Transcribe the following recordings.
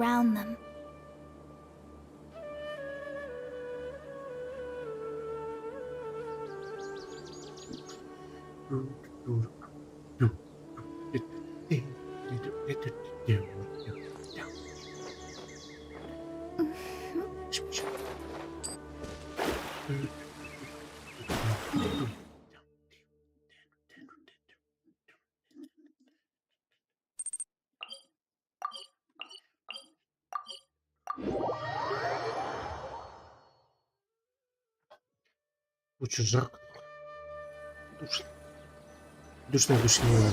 around them. Очень жарко. Душно. Душнило.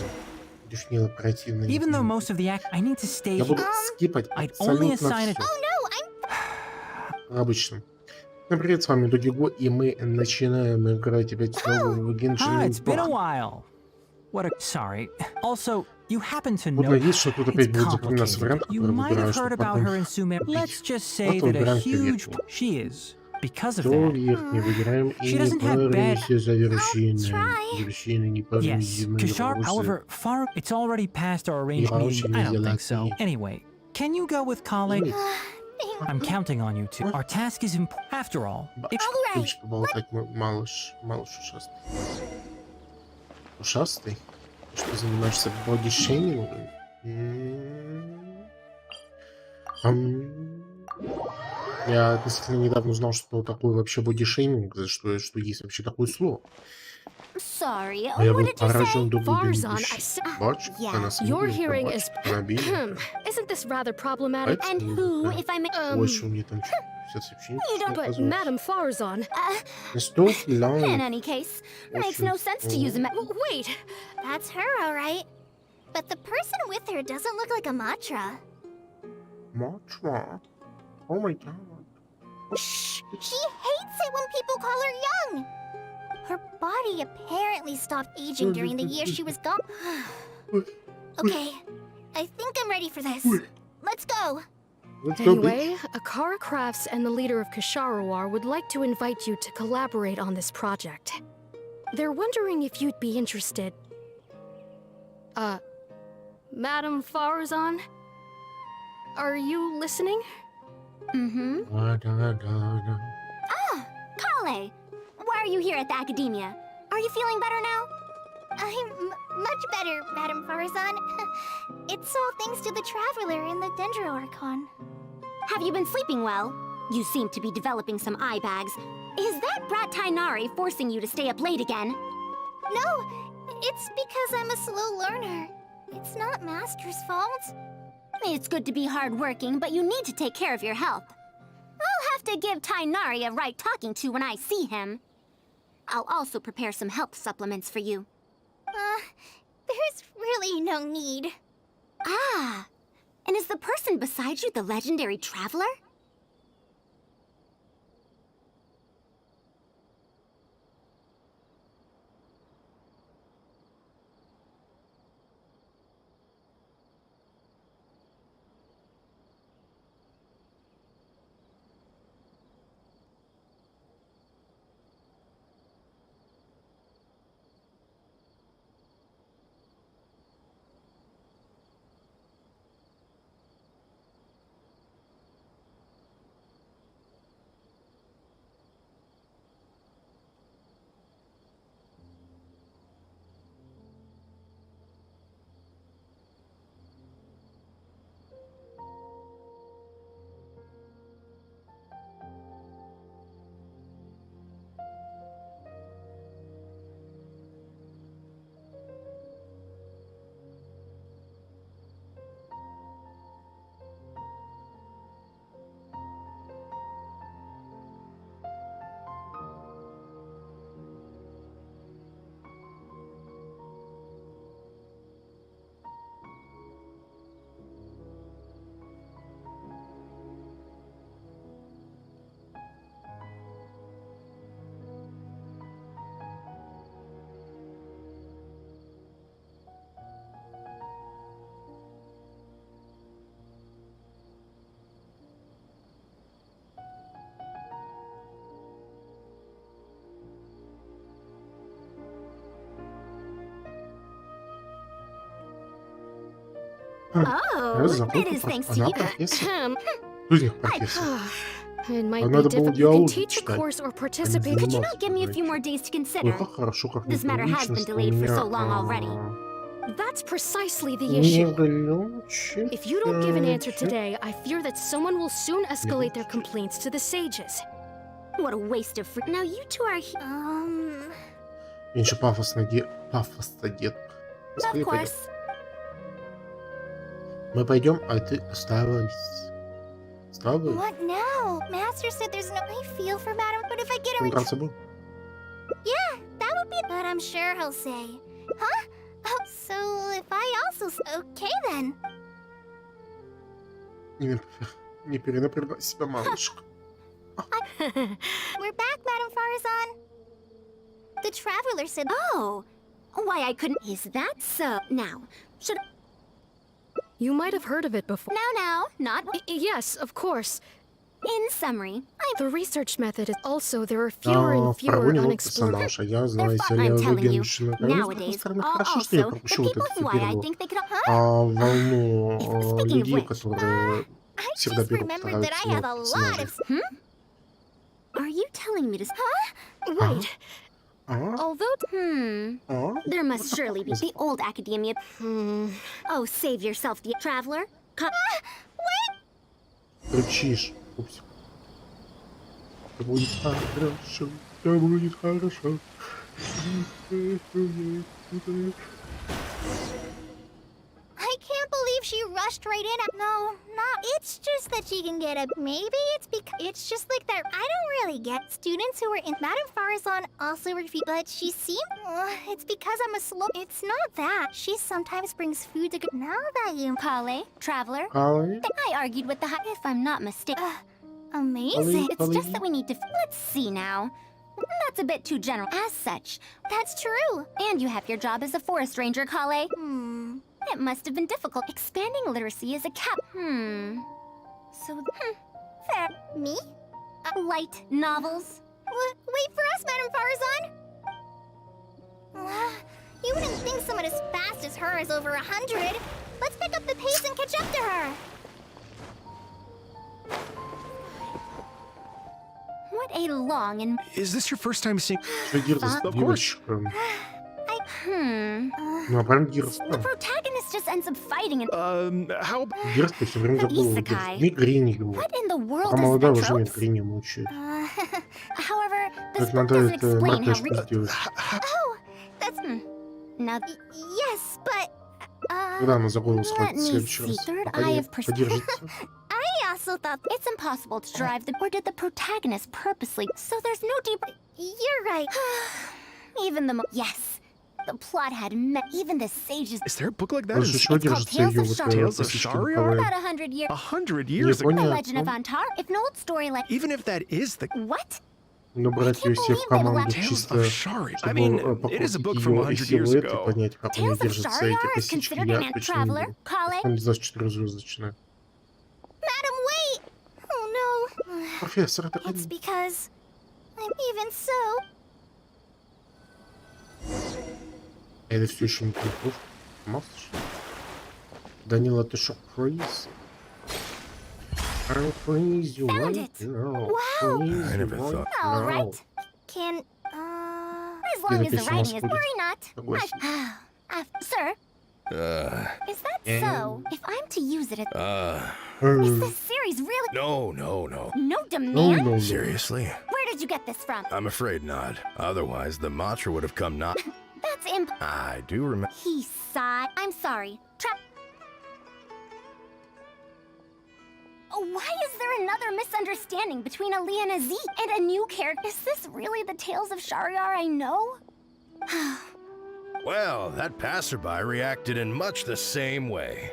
Душнило противно. Even though most of the act I need to stay Я here, буду скипать I'd only абсолютно assign it. все. Oh no, Обычно. Всем привет, с вами Дудиго, и мы начинаем играть опять снова в Genshin It's been a Impact. while. Sorry. Also, you happen to Вот know надеюсь, что тут it's опять будет запоминаться вариант, complicated. You который might have выбираю, heard чтобы about потом her in Sumer. убить. Let's just say Вот that a выбираем все huge верхнее. she is. Because of Все that. верхнее выбираем и She не doesn't have bad. паримся за вершиной. try. Вершины не Yes, паримся, мы Kishar, розы. however, far it's already past our arranged Я meeting. очень I don't think so. золотые. Anyway, can you go with colleague? I'm counting on you to. Our task is important. After all, Любишь поболтать, малыш ушастый. Ушастый? Ты что, занимаешься бодишеймингом? Я относительно недавно узнал, что такое вообще бодишейминг, что есть вообще такое слово. sorry. А я What был did you say? поражен до глубины Farzan, души. I Бачка, yeah. она Your смирила, hearing is. бачка, набили. Isn't this rather problematic? And who, if I may... Больше мне там все сообщения You don't- But оказывается. Madam Farzan. Стоп, In лайк. any case, makes no sense to use a Wait, That's her, all right. But the person with her doesn't look like a Matra. Мачва. О май гад. Shh! She hates it when people call her young. Her body apparently stopped aging during the year she was gone. Okay, I think I'm ready for this. Let's go. Let's go, bitch. anyway, Akara Crafts and the leader of Kasharawar would like to invite you to collaborate on this project. They're wondering if you'd be interested. Madam Farzan? Are you listening? Mm-hmm. Да-да-да-да. Kale, why are you here at the academia? Are you feeling better now? I'm much better, Madam Farazan. It's all thanks to the Traveler and the Dendro Archon. Have you been sleeping well? You seem to be developing some eye bags. Is that brat Tainari forcing you to stay up late again? No, it's because I'm a slow learner. It's not Master's fault. It's good to be hardworking, but you need to take care of your health. I'll have to give Tainari a right talking to when I see him. I'll also prepare some health supplements for you. There's really no need. Ah, and is the person beside you the legendary Traveler? Oh, забыл, it is thanks to она you. профессор. Ahem. Кто из них профессор? It might А be надо было difficult. You can диалоги teach a читать, course or а не participate. Could you заниматься not give me a few more задачей. days to Ой, consider? как хорошо, как This matter has неприлично, been что у delayed for меня so long already. That's precisely the issue. неглючий If you don't give an answer чай. today, I fear that someone will soon escalate their complaints to the sages. What a waste of free. Now you two are Меньше пафосно дед. of Поскорее пойдем. course. Мы пойдем, а ты осталась. Осталась? What now? Master said there's no. I feel for Madam, but if I get her Ты in. драться был? Yeah, that would be. But I'm sure he'll say, huh? Oh, so if I also. Okay then. Не перенапрягай себя, малышка. We're back, Madam Farazan. The traveler said. Oh, why I couldn't. Is that so? Now, should. You might have heard of it before. Now, not. Yes, of course. In summary, The research method is also there are fewer and В fewer прогоне вот unexplored. персонаж, а я, знаете I'm ли, telling you, Геншина. nowadays, Хорошо, что я also, the пропущу вот people эту who I первую think they could. Huh? волну Speaking of людей, which, которые I всегда just берут remembered that I второго have a lot персонажа. of. Are you telling me to? Huh? Wait, А? although А? There must surely be the old academia. Oh, save yourself, the traveler. Кричишь. Упс. Всё будет хорошо. Все будет хорошо. I can't believe she rushed right in. No, not. It's just that she can get a. Maybe it's because it's just like that. I don't really get students who are in. Madame Farazan also refused, but she seemed. It's because I'm a slow. It's not that. She sometimes brings food to. Now that you. Kale, traveler. Ай, I argued with the if I'm not mistaken. Amazing. It's just that we need to. Let's see now. That's a bit too general. As such, that's true. And you have your job as a forest ranger, Kale. It must have been difficult. Expanding literacy is a cap. So, fair. Me? Light novels. Wait for us, Madame Farazan. You wouldn't think someone as fast as her is over 100. Let's pick up the pace and catch up to her. What a long and Is this your first time seeing? что Гирза с девочком? Ну, а прям Гирз. The protagonist just ends up fighting and How? Гирз ты все время забыл. Исакай. Мигрени ему. what in the world А is молодая the уже tropes? мигрени мучает. However, this Как book надо doesn't это explain how мартышку сделать. Oh, that's now. Yes, but Когда она за голову let схватит в me следующий see. раз? Third Пока eye не of подержится. I also thought it's impossible to drive the. Or did the protagonist purposely? So there's no deep. You're right. Even the. Yes. The plot had met. Even the sages. Is there a book like that? Он же еще It's called держится Tales ее of вот Shari. Tales of косички Shari? боковые. About 100 years. 100 years ago. The Непонятно. Legend of Antar. If an old story like. Even if that is the What? Но брать ее себе в команду Tales чисто, of Shari. I чтобы mean, it is a book покрутить from ее и 100 years силуэт и ago. понять, как они Tales of держатся, эти Shariar is косички, considered я an ant точно не traveler. буду. Kale. Там 24-звездочная. Madam, wait! Oh no. Профессор, это It's because I'm even so. это все еще не прикол. Маслыш? Данила, ты шо, freeze? I'll freeze you Found right it. now. Wow. Freeze I you never right thought- All now. right. Can as Где long as the написано writing is. «Господи»? Worry not. Согласен. Sir, is that so? If I'm to use it, is this series really No. no No, demand? no, no. Seriously? Where did you get this from? I'm afraid not. Otherwise, the mantra would have come not. That's I do remember. He sighed. I'm sorry. Why is there another misunderstanding between Ali and Aziz and a new character? Is this really the Tales of Shariar I know? Well, that passerby reacted in much the same way.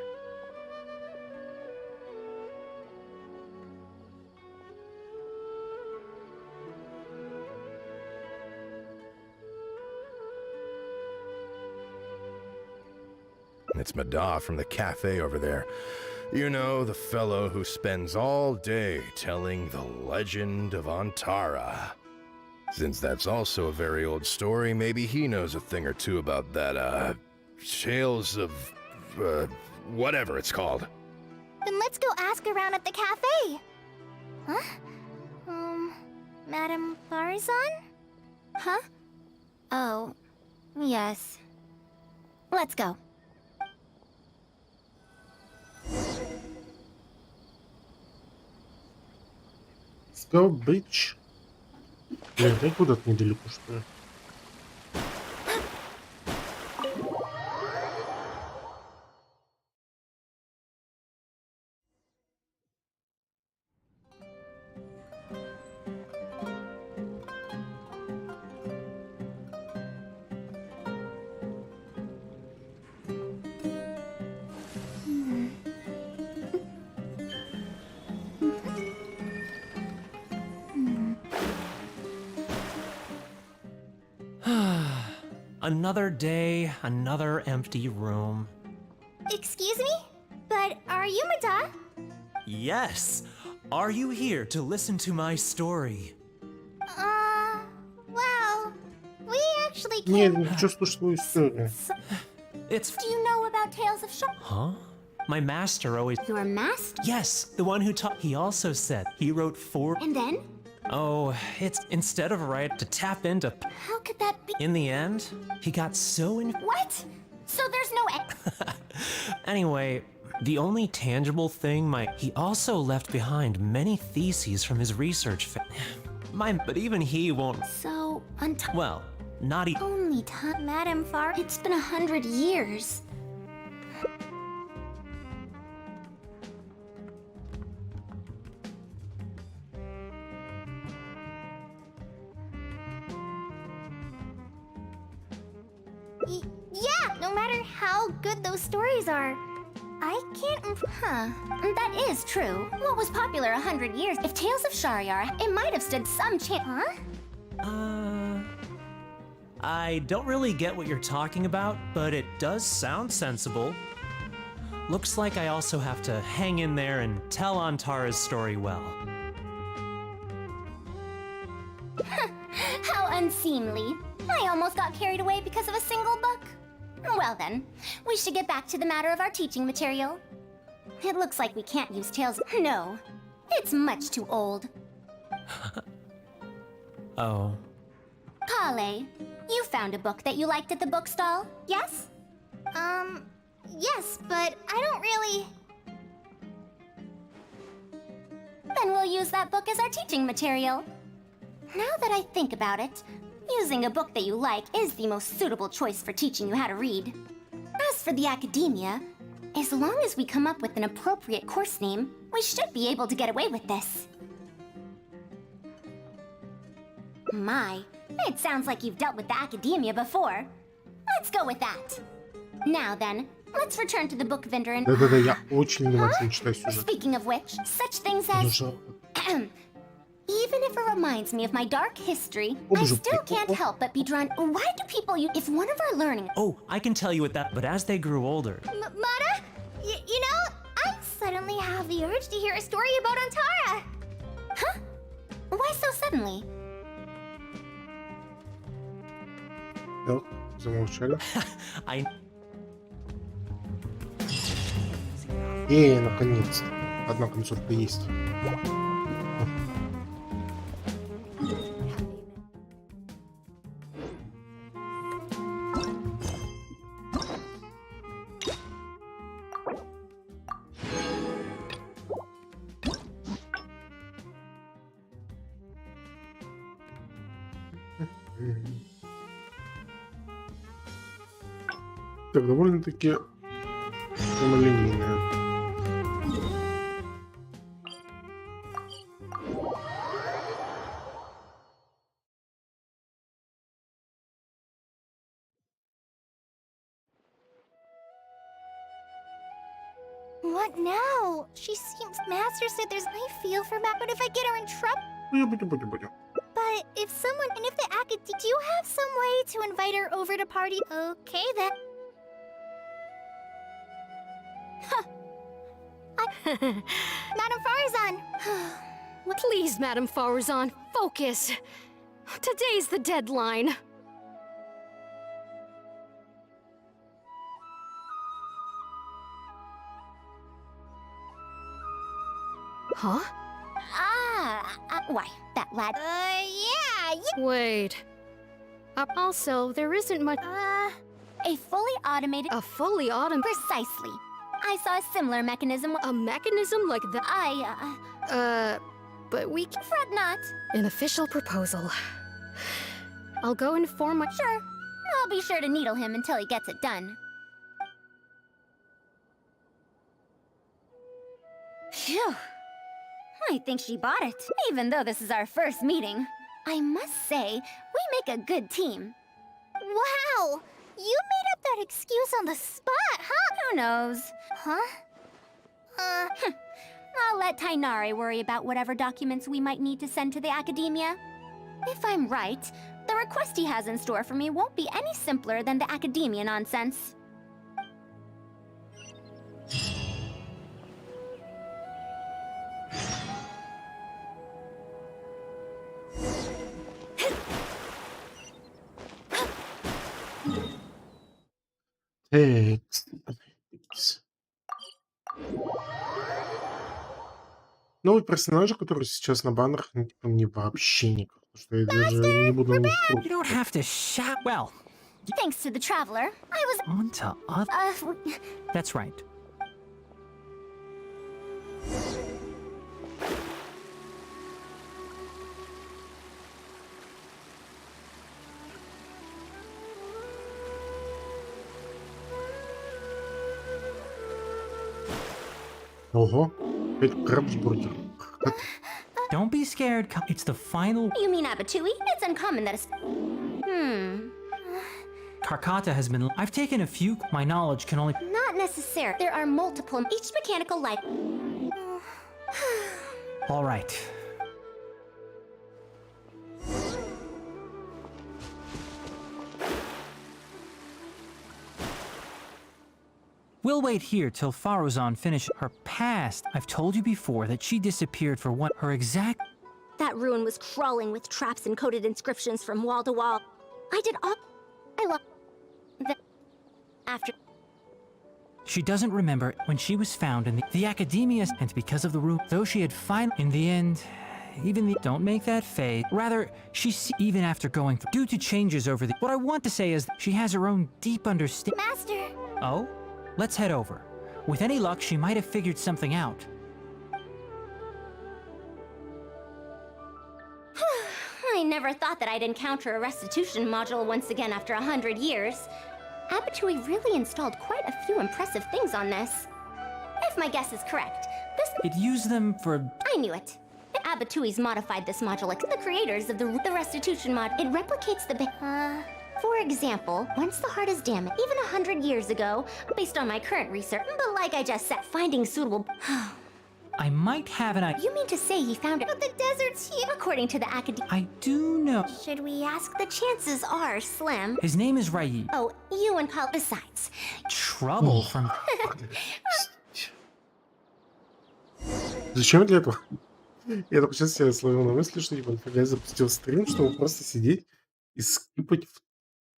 It's Mada from the cafe over there. You know, the fellow who spends all day telling the legend of Antara. Since that's also a very old story, maybe he knows a thing or two about that, tales of, whatever it's called. Then let's go ask around at the cafe. Huh? Madame Farazan? Huh? Oh, yes. Let's go. Let's go, bitch. Блин, дай куда-то недалеко, что ли? Another day, another empty room. Excuse me? But are you Mada? Yes! Are you here to listen to my story? Well, we actually Нет, came... не хочу слушать твою историю. It's... Do you know about Tales of Shar... Huh? My master always... Your master? Yes, the one who taught... He also said he wrote 4... And then? Oh, it's instead of right to tap into... How could that be? In the end, he got so in... What? So there's no... Anyway, the only tangible thing he also left behind many theses from his research but even he won't... So, Well, not even... Only time, Madame Far. It's been 100 years. Yeah, no matter how good those stories are, I can't... Huh. That is true. What was popular 100 years? If Tales of Shariar, it might have stood some chance... Huh? I don't really get what you're talking about, but it does sound sensible. Looks like I also have to hang in there and tell Antara's story well. How unseemly. I almost got carried away because of a single book. Well then, we should get back to the matter of our teaching material. It looks like we can't use Tales... No, it's much too old. Oh. Kale, you found a book that you liked at the bookstall, yes? Yes, but I don't really... Then we'll use that book as our teaching material. Now that I think about it, using a book that you like is the most suitable choice for teaching you how to read. As for the academia, as long as we come up with an appropriate course name, we should be able to get away with this. My, it sounds like you've dealt with the academia before. Let's go with that. Now then, let's return to the book vendor and... Да-да-да, я очень внимательно читаю сюжет. Speaking of which, such things as... Even if it reminds me of my dark history, I still can't help but be drawn... Why do people use... If one of our learning... Oh, I can tell you what that... But as they grew older... Mata? You know, I suddenly have the urge to hear a story about Antara. Huh? Why so suddenly? Да, замолчали. Наконец-то. Одна концовка есть. Так, довольно-таки прямолинейная. What now? She seems... Master said there's... I feel for Matt, but if I get her in trouble... Будем. But if someone... And if the acad... Do you have some way to invite her over to party? Okay, then. Madame Farazan! Please, Madame Farazan, focus. Today's the deadline. Huh? Why, that lad... yeah, Wait. Also, there isn't much. a fully automated... A fully Precisely. I saw a similar mechanism... A mechanism like that? But we can. Fret not. An official proposal. I'll go inform my. Sure. I'll be sure to needle him until he gets it done. Phew. I think she bought it, even though this is our first meeting. I must say, we make a good team. Wow! You made up that excuse on the spot, huh? Who knows? Huh? I'll let Tainare worry about whatever documents we might need to send to the Academia. If I'm right, the request he has in store for me won't be any simpler than the Academia nonsense. Текст. Новый персонаж, который сейчас на баннерах, ну, типа, мне вообще никак. Потому что я даже не буду на них You крутить. don't have to shout. Well, Thanks to the Traveler, I was... on to other. That's right. Ого, опять крабсбургер. Don't be scared. It's the final. You mean Abatui? It's uncommon that it's... Karkata has been. I've taken a few. My knowledge can only. Not necessary. There are multiple, each mechanical life. All right. We'll wait here till Faruzan finishes her past. I've told you before that she disappeared for what her exact. That ruin was crawling with traps and coded inscriptions from wall to wall. I did all... I love... After... She doesn't remember when she was found in the Academia, and because of the room, though she had in the end, even the don't make that fade. Rather, even after going through due to changes over the. What I want to say is that she has her own deep understanding. Master... Oh, let's head over. With any luck, she might have figured something out. I never thought that I'd encounter a restitution module once again after 100 years. Abatui really installed quite a few impressive things on this. If my guess is correct, this... It used them for. I knew it. Abatui's modified this module like the creators of the restitution mod. It replicates the... For example, once the heart is damaged, even 100 years ago, based on my current research, but like I just said, finding suitable... I might have an idea. You mean to say he found it? But the desert's here. According to the Academy... I do know. Should we ask? The chances are slim. His name is Raid. Oh, you and Kyle... Besides... Trouble from. Зачем для этого? Я только сейчас себя словил на мысли, что типа я запустил стрим, чтобы просто сидеть и скипать в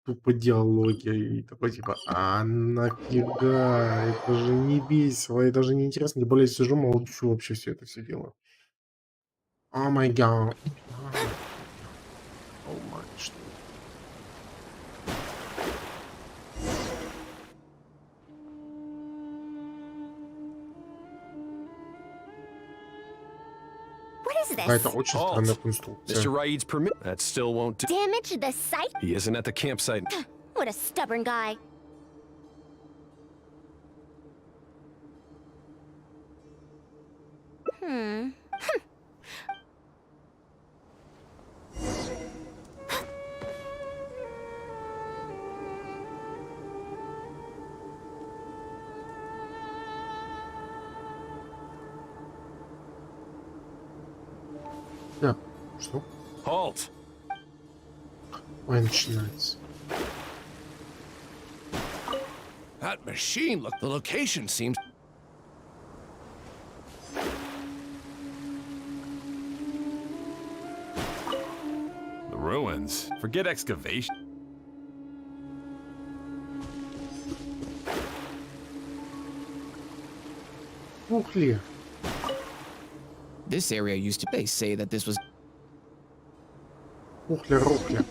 тупо диалоги. И такой типа, нафига, это же не весело, это же не интересно. Тем более я сижу, молчу вообще все это все дело. О май гад. О май, что? What is this? Это очень странная конструкция. Mr. Raid's permit. That still won't do. Damage the site? He isn't at the campsite. What a stubborn guy. Да, что? Halt! Ой, начинается. That machine, look, the location seems... The ruins. Forget excavation. Ух ли. This area used to. They say that this was. Ухля-рухля.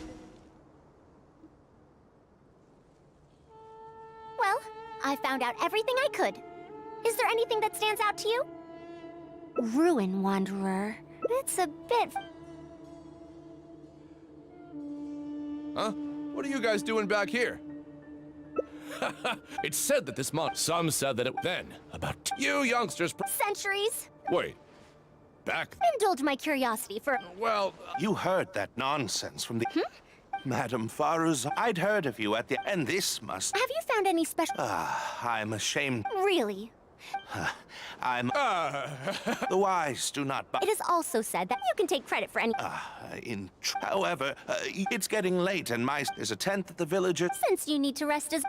Well, I found out everything I could. Is there anything that stands out to you? Ruin Wanderer. It's a bit... Huh? What are you guys doing back here? It's said that this month. Some said that it then. About you youngsters. centuries. Wait. Back. Indulge my curiosity for... Well, You heard that nonsense from the... Madam Faruz, I'd heard of you at the... And this must... Have you found any special... I'm ashamed. Really? I'm... The wise do not... It is also said that you can take credit for any... However, it's getting late and there's a tent at the villager... Since you need to rest as...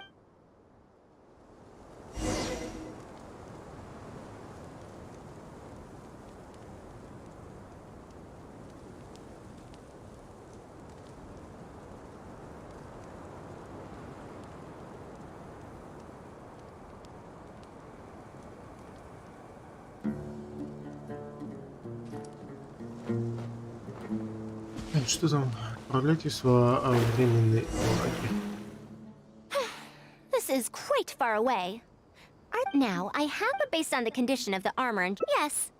Что там? Отправляйтесь во временные лаги. This is quite far away. Now, I have it based on the condition of the armor and... Yes.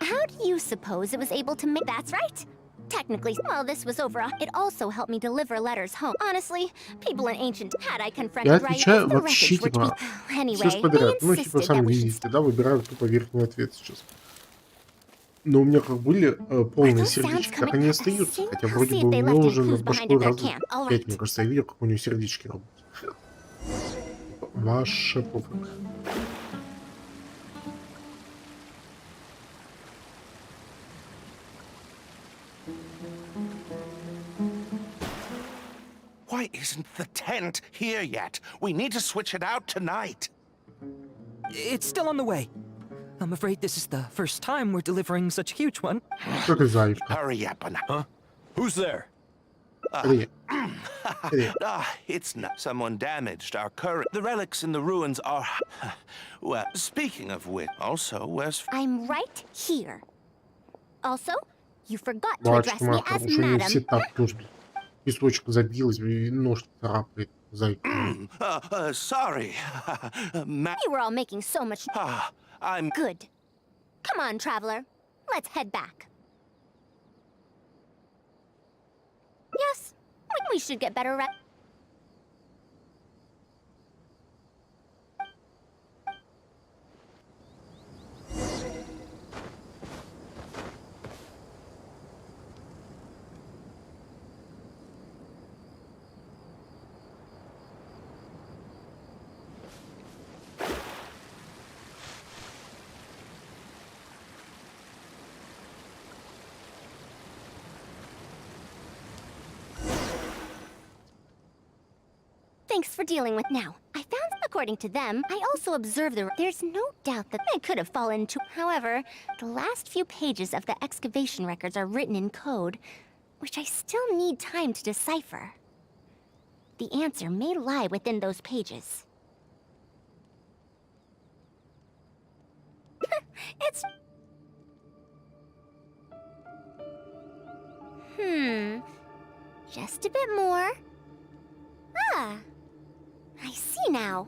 How do you suppose it was able to make... That's right. Technically, well, this was over. It also helped me deliver letters home. Honestly, people in ancient... Had I Я confronted right, отвечаю the вообще, wreckage would be... типа, Anyway, все they подряд. Ну, типа, insisted that сами we should... видите, да, выбираю тупо верхний ответ сейчас. Но у меня как были полные сердечки, так они и остаются. Хотя вроде бы у него уже на башку раз 5, мне кажется, я видел, как у него сердечки работают. Ваше пофиг. Why isn't the tent here yet? We need to switch it out tonight. It's still on the way. I'm afraid this is the first time we're delivering such a huge one. Что ты заявка? Hurry up and... huh? Who's there? It's not... Someone damaged our current... The relics in the ruins are... Well, speaking of which, also, where's... I'm right here. Also, you forgot to address me Батюшка, as уж у нее все madam. так тоже. Песочек забилась, и нож царапает. Зайка. Sorry. You were all making so much... I'm... Good. Come on, traveler. Let's head back. Yes, we should get better rest. Thanks for dealing with now. I found, according to them, I also observed there's no doubt that they could have fallen into... However, the last few pages of the excavation records are written in code, which I still need time to decipher. The answer may lie within those pages. It's... Just a bit more. Ah, I see now.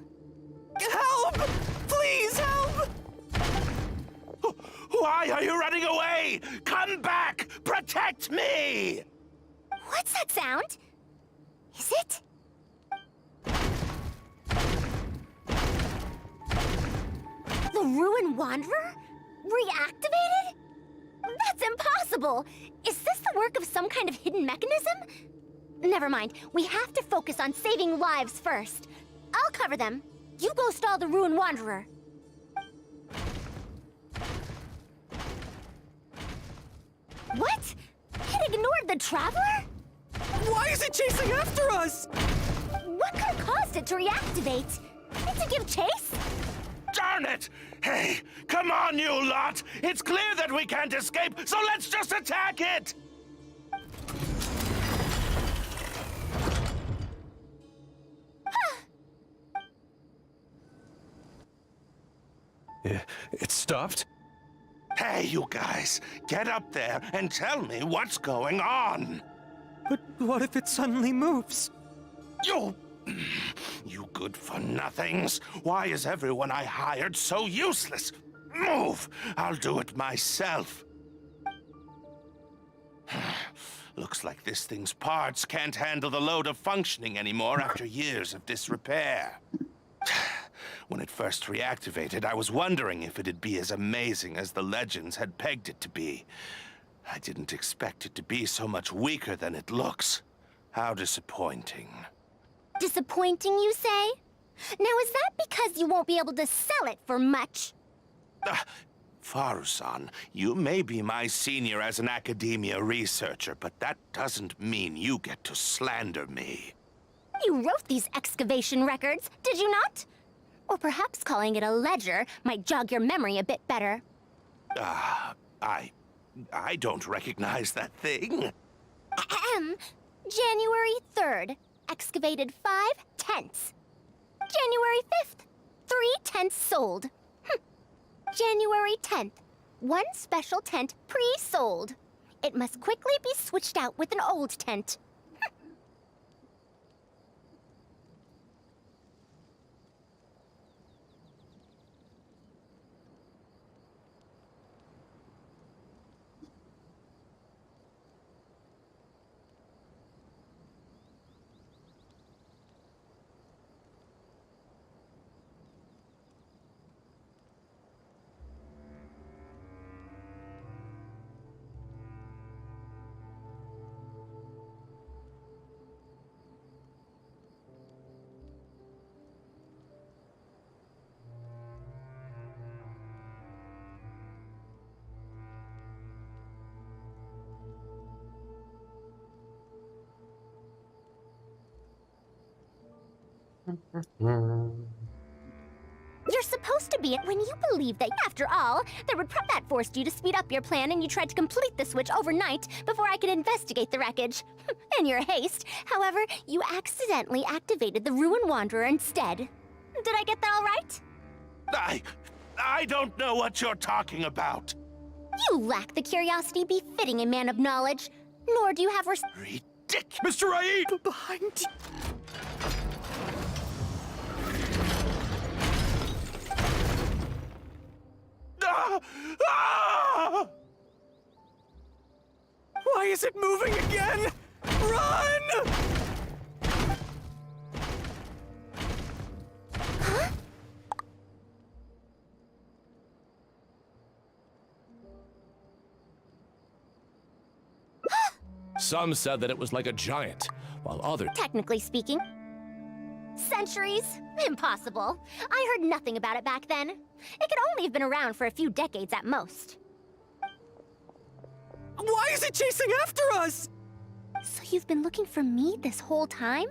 Help! Please help! Why are you running away? Come back! Protect me! What's that sound? Is it? The Ruin Wanderer? Reactivated? That's impossible! Is this the work of some kind of hidden mechanism? Never mind. We have to focus on saving lives first. I'll cover them. You go stall the Ruin Wanderer. What? It ignored the Traveler? Why is it chasing after us? What could have caused it to reactivate? To give chase? Darn it! Hey, come on, you lot! It's clear that we can't escape, so let's just attack it! It stopped? Hey, you guys, get up there and tell me what's going on. But what if it suddenly moves? You good-for-nothings. Why is everyone I hired so useless? Move! I'll do it myself. Looks like this thing's parts can't handle the load of functioning anymore after years of disrepair. When it first reactivated, I was wondering if it'd be as amazing as the legends had pegged it to be. I didn't expect it to be so much weaker than it looks. How disappointing. Disappointing, you say? Now, is that because you won't be able to sell it for much? Faru-san, you may be my senior as an academia researcher, but that doesn't mean you get to slander me. You wrote these excavation records, did you not? Or perhaps calling it a ledger might jog your memory a bit better. I don't recognize that thing. January 3rd, excavated 5 tents. January 5th, 3 tents sold. January 10th, 1 special tent pre-sold. It must quickly be switched out with an old tent. You're supposed to be it when you believe that, after all, there would that forced you to speed up your plan and you tried to complete the switch overnight before I could investigate the wreckage. In your haste, however, you accidentally activated the Ruin Wanderer instead. Did I get that all right? I don't know what you're talking about. You lack the curiosity befitting a man of knowledge, nor do you have Ridiculous. Mr. Aid! Behind you! Why is it moving again? Run! Some said that it was like a giant, while others... Technically speaking. Centuries? Impossible. I heard nothing about it back then. It could only have been around for a few decades at most. Why is it chasing after us? So you've been looking for me this whole time?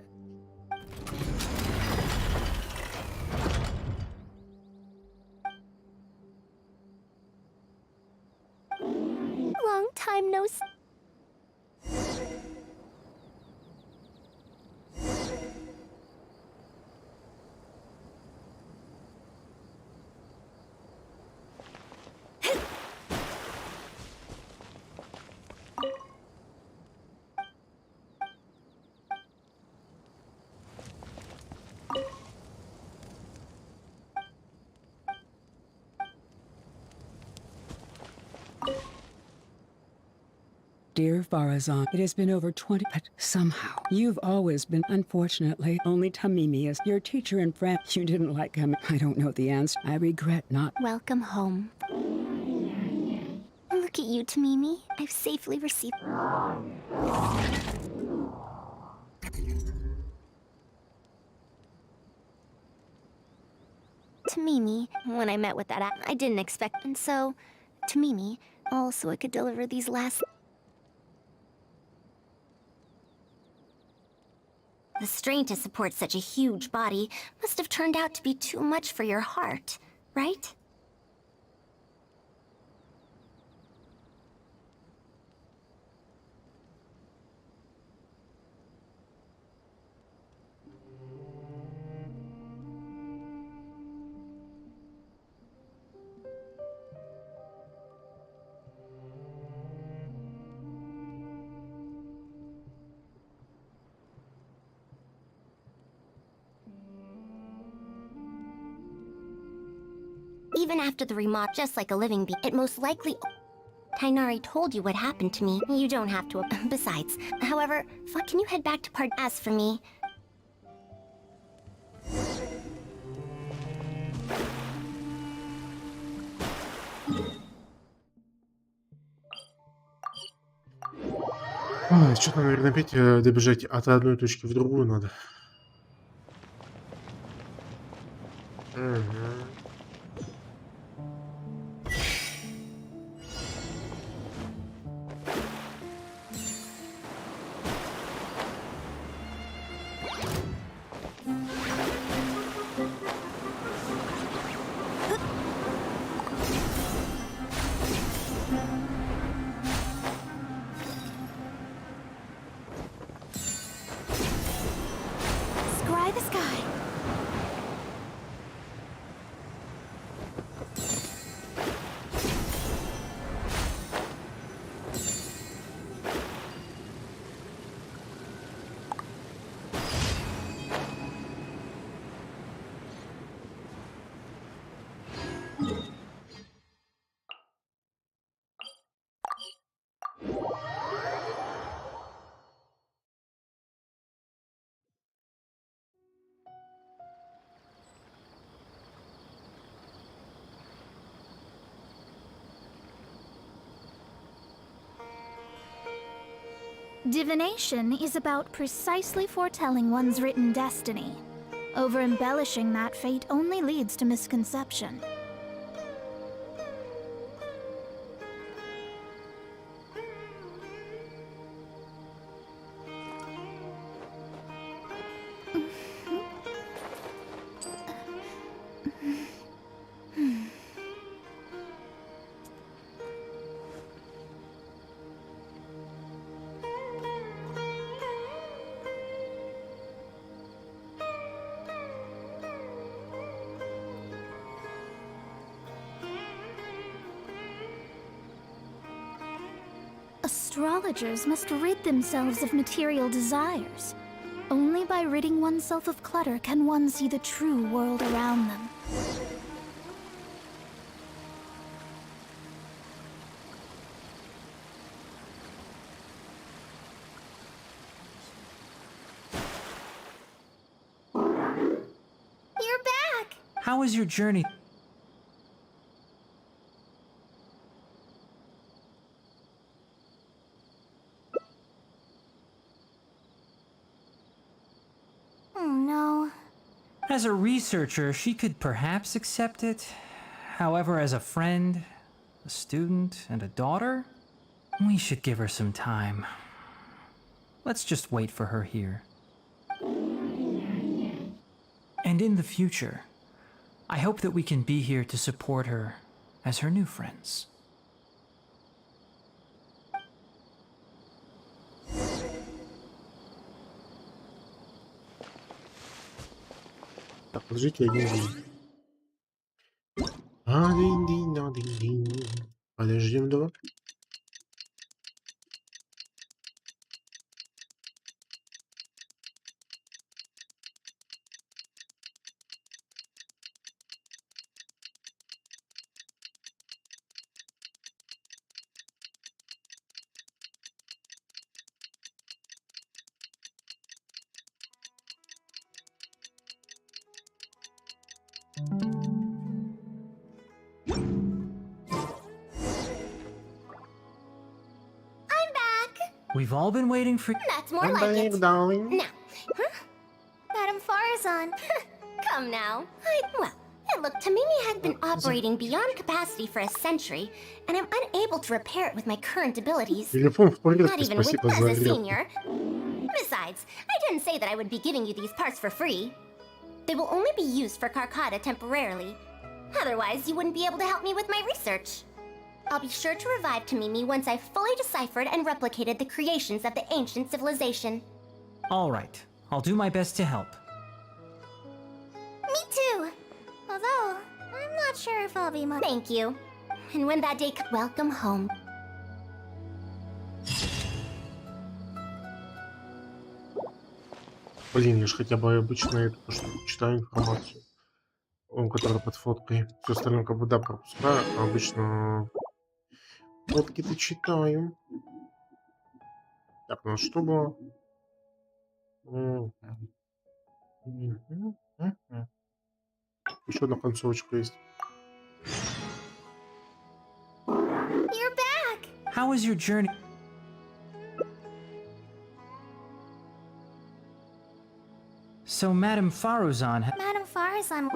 Long time no see. Dear Farazan, it has been over 20, but somehow you've always been, unfortunately, only Tamimi is your teacher and friend. You didn't like him. I don't know the answer. I regret not. Welcome home. Look at you, Tamimi. I've safely received... Tamimi, when I met with that I didn't expect... And so, Tamimi, also I could deliver these last... The strain to support such a huge body must have turned out to be too much for your heart, right? Even after the remodel, just like a living being, it most likely... Tainari told you what happened to me. You don't have to... Besides, however, can you head back to part... As for me... Что-то, наверное, опять добежать от одной точки в другую надо. Мгм. Scry the sky. Divination is about precisely foretelling one's written destiny. Over-embellishing that fate only leads to misconception. Astrologers must rid themselves of material desires. Only by ridding oneself of clutter can one see the true world around them. You're back! How was your journey? Oh no. As a researcher, she could perhaps accept it. However, as a friend, a student, and a daughter, we should give her some time. Let's just wait for her here. And in the future, I hope that we can be here to support her as her new friends. Так, подождите один день. Один день, один день. Подождем, да? I'm back! We've all been waiting for... That's more I'm like back, it. darling. Now, Madame Farazan, come now. Well, it looked to me had been operating beyond capacity for a century, and I'm unable to repair it with my current abilities. Телефон в Not порядке, even with спасибо as за a репку. senior. Besides, I didn't say that I would be giving you these parts for free. They will only be used for Carcata temporarily. Otherwise, you wouldn't be able to help me with my research. I'll be sure to revive Tamimi once I've fully deciphered and replicated the creations of the ancient civilization. All right, I'll do my best to help. Me too! Although, I'm not sure if I'll be much. Thank you. And when that day comes, welcome home. Блин, я же хотя бы обычно это, что читаю информацию. Он, который под фоткой. Все остальное как бы да, пропускаю. А обычно фотки-то читаю. Так, ну что было? Еще одна концовочка есть. You're back! How was your journey? So, Madame Faruzan. Madam Farazan.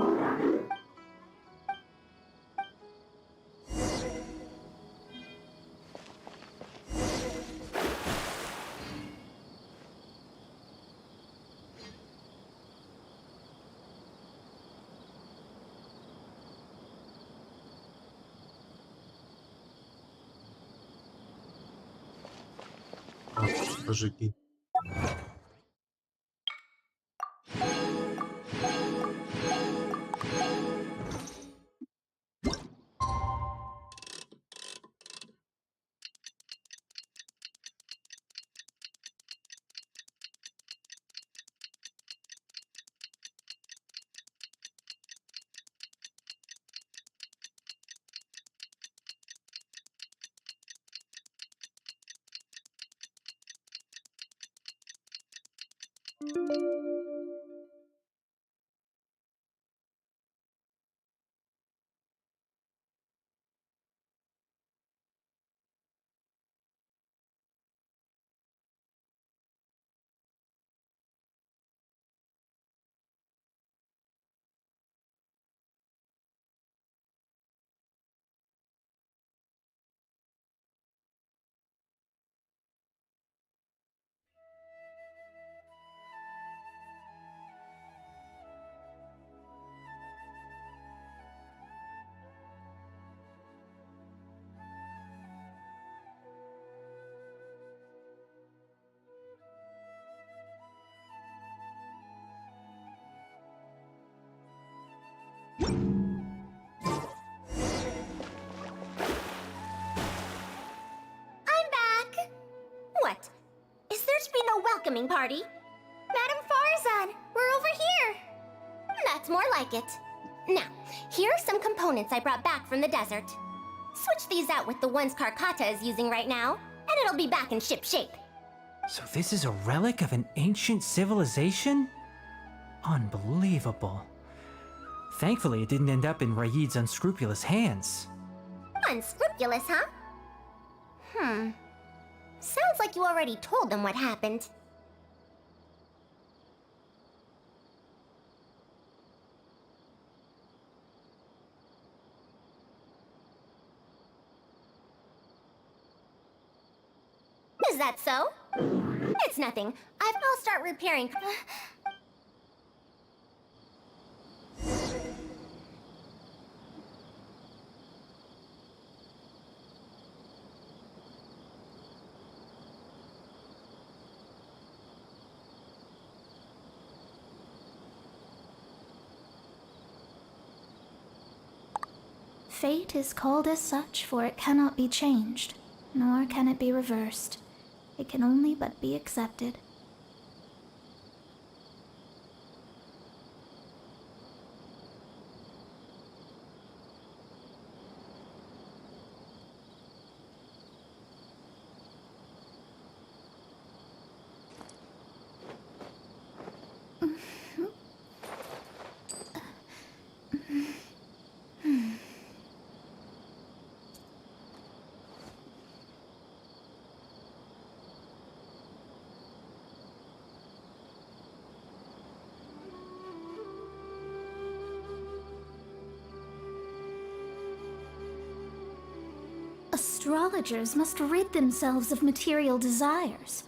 Даже день. What? Is there to be no welcoming party? Madam Farazan, we're over here. That's more like it. Now, here are some components I brought back from the desert. Switch these out with the ones Karkata is using right now, and it'll be back in ship shape. So, this is a relic of an ancient civilization? Unbelievable. Thankfully, it didn't end up in Raid's unscrupulous hands. Unscrupulous, huh? Sounds like you already told them what happened. Is that so? It's nothing. I'll start repairing. Fate is called as such, for it cannot be changed, nor can it be reversed. It can only but be accepted. Astrologers must rid themselves of material desires.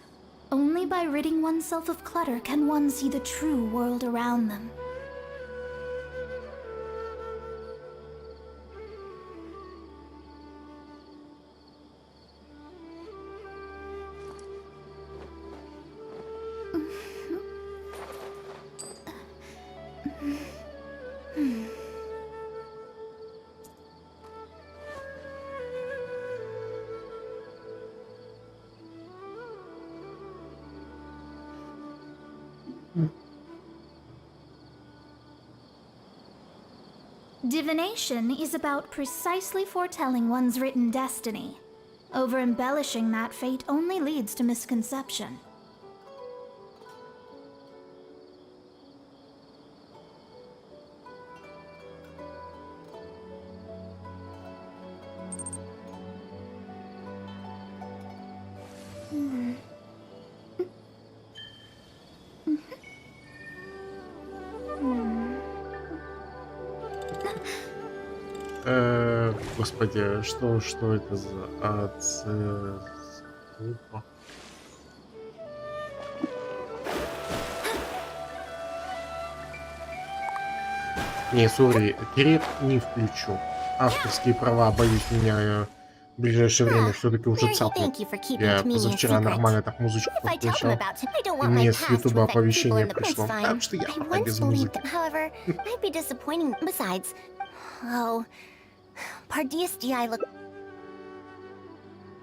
Only by ridding oneself of clutter can one see the true world around them. Divination is about precisely foretelling one's written destiny. Over-embellishing that fate only leads to misconception. Господи, что это за опа. Не, сори, перед не включу. Авторские права, боюсь, меня в ближайшее время все-таки уже цапнут. Я позавчера нормально так музычку подключал, и мне с Ютуба оповещение пришло. Так что я пока без музыки. Oh, Pardistii look.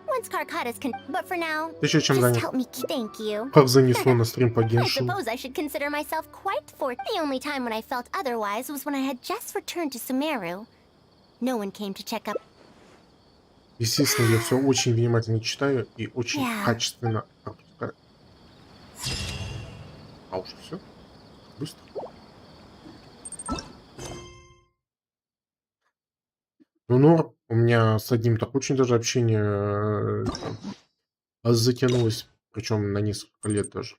Once Carcatas can, but for now, Ты еще чем just занят? help me. Thank you. Как занесло на стрим по I Геншину? suppose I should consider myself quite fortunate. The only time when I felt otherwise was when I had just returned to Sumeru. No one came to check up. Естественно, я все очень внимательно читаю и очень Yeah. качественно пропускаю. А уже все? Быстро. Ну, норм. У меня с одним так очень даже общение затянулось. Причем на несколько лет даже.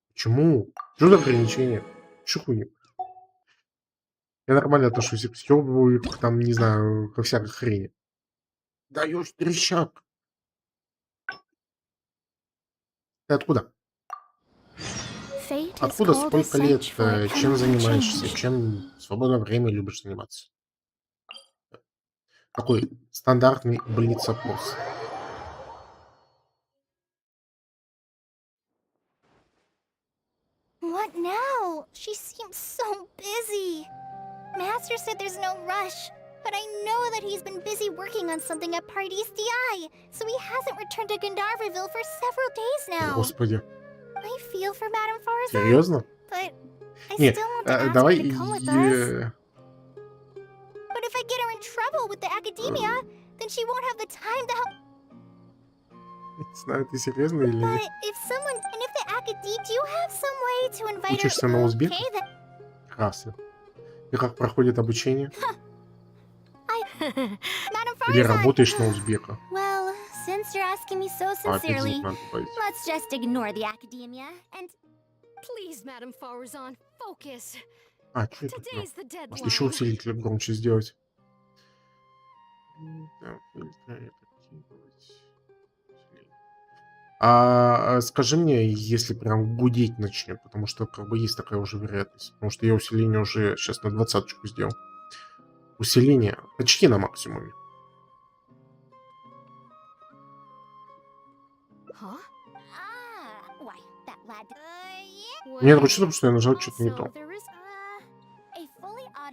Почему? Что за ограничения? Что хуйня? Я нормально отношусь к съебываю, там, не знаю, ко всякой хрени. Даешь трещак. Ты откуда? Fate is Откуда, called a сколько лет, search for a чем permanent занимаешься, change. чем в свободное время любишь заниматься? Такой стандартный блиц-опрос. What now? She seems so busy. Master said there's no rush, but I know that he's been busy working on something at Pardistii, so he hasn't returned to Gandharville for several days now. Господи. I feel for Madame Farzad, Серьезно? but I Нет, still want to ask давай... her to come with us. But if I get her in trouble with the academia, then she won't have the time to help. Не знаю, ты серьезно или нет? But if someone, and if the academia, do you have some way to invite her? Учишься на узбек? Okay, then. Прекрасно. И как проходит обучение? Madame Или Farzad. работаешь на узбека? Well, since you're asking me so А, опять sincerely, язык надо добавить. let's just ignore the academia and... Please, Madame Farzan, focus. А, что это? Today's the Может, еще deadline. усилитель громче сделать? Скажи мне, если прям гудеть начнет, потому что как бы есть такая уже вероятность. Потому что я усиление уже сейчас на 20-очку сделал. Усиление почти на максимуме. Huh? Why, that lad... Мне такое чувство, что я нажал что-то не то.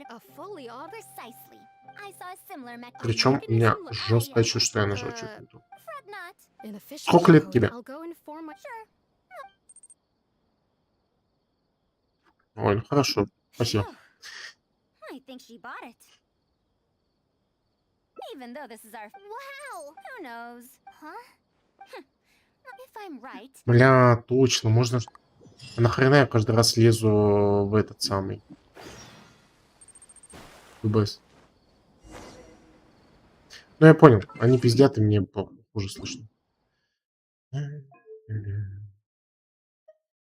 A fully Precisely. I saw a similar mechanism. Причем у меня жесткое чувство, что я нажал что-то не то. Fret not. In official Сколько лет code, тебе? I'll go inform my... Sure. Ой, ну хорошо. Спасибо. I think she bought it. Even though this is our... Wow! Who knows? Huh? If I'm right... Бля, точно, можно... А нахрена я каждый раз лезу в этот самый... ВБС? Ну, я понял. Они пиздят, и мне хуже слышно.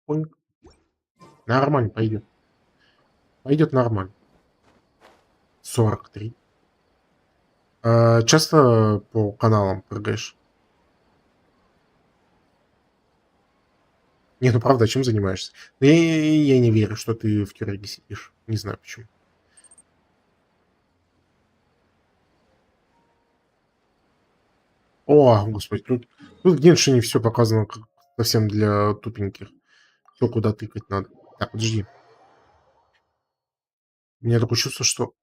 Понял. Нормально, пойдет. Пойдет нормально. 43. Часто по каналам прыгаешь? Не, ну правда, чем занимаешься? Ну, я не верю, что ты в тюряге сидишь. Не знаю почему. О, господи, тут в Геншине все показано как совсем для тупеньких. Что куда тыкать надо. Так, подожди. У меня такое чувство, что...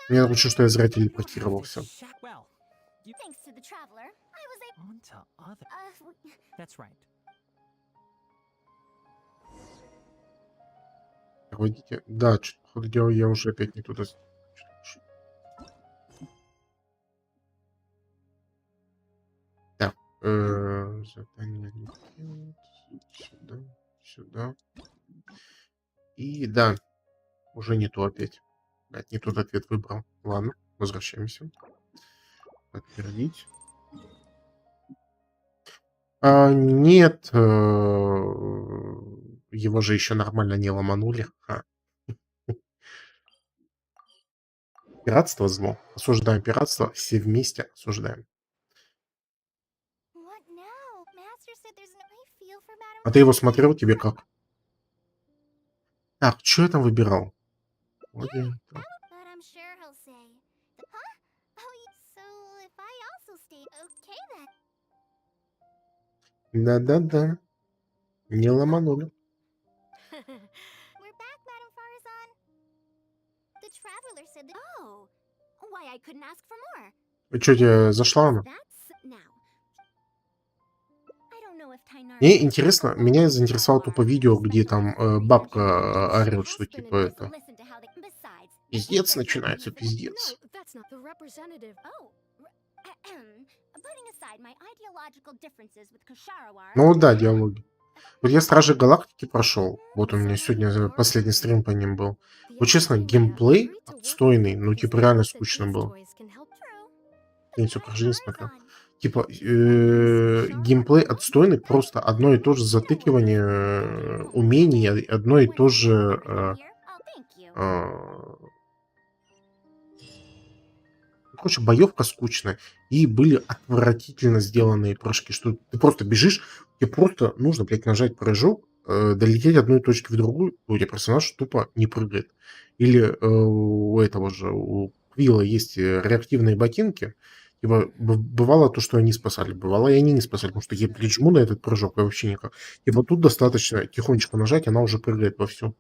У меня такое чувство, что я зря телепортировался. Well, you Thanks to the traveler, I was able... on to other. That's right. Проводите. Да, что-то, походу дела, я уже опять не туда. Так, задание не делать. Сюда, сюда. И да, уже не то опять. Опять не тот ответ выбрал. Ладно, возвращаемся. Подтвердить. Нет, его же еще нормально не ломанули. Пиратство зло. Осуждаем пиратство. Все вместе осуждаем. What now? Master said there's no I feel for Madame. А ты его смотрел? Тебе как? Так, что я там выбирал? Один, так. But I'm sure he'll say. Huh? Oh, so if I also stay, okay then. Да-да-да. Не ломанули. We're back, Madame Farazan. The traveler said that. Oh, why I couldn't ask for more. Что, тебе зашла она? That's now. I don't know if Tynara. Мне интересно, меня заинтересовало тупо видео, где там бабка орет, что типа это... Пиздец начинается, пиздец. No, that's not the representative. Oh, putting aside my ideological differences with Kusharawar. Ну да, диалоги. Вот я Стражи Галактики прошел. Вот у меня сегодня последний стрим по ним был. Вот честно, геймплей отстойный. Ну, типа, реально скучно был. Я все прохождение смотрел. Типа, геймплей отстойный, просто одно и то же затыкивание умений, одно и то же... короче, боевка скучная. И были отвратительно сделанные прыжки, что ты просто бежишь, тебе просто нужно, блядь, нажать прыжок, долететь одной точки в другую, у тебя персонаж тупо не прыгает. Или у этого же, у Квилла есть реактивные ботинки. Типа, бывало то, что они спасали, бывало и они не спасали, потому что я прижму на этот прыжок и вообще никак. И вот тут достаточно тихонечко нажать, она уже прыгает вовсю.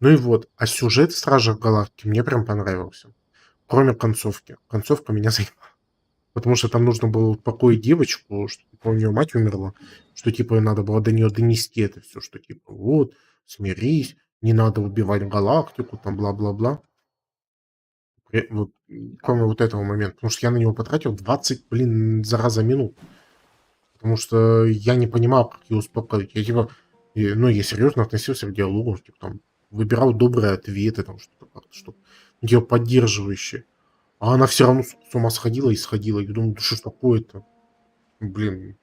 Ну и вот, а сюжет в Стражах Галактики мне прям понравился. Кроме концовки. Концовка меня заебала. Потому что там нужно было успокоить девочку, что типа, у нее мать умерла, что типа надо было до нее донести это все, что типа вот, смирись, не надо убивать галактику, там бла-бла-бла. Вот, кроме вот этого момента. Потому что я на него потратил 20, блин, зараза минут. Потому что я не понимал, как ее успокоить. Я типа, ну, я серьезно относился к диалогу, типа, там, выбирал добрые ответы, там, что-то как-то, что ее поддерживающие. А она все равно с ума сходила и сходила. Я думаю, да что ж такое-то? Блин,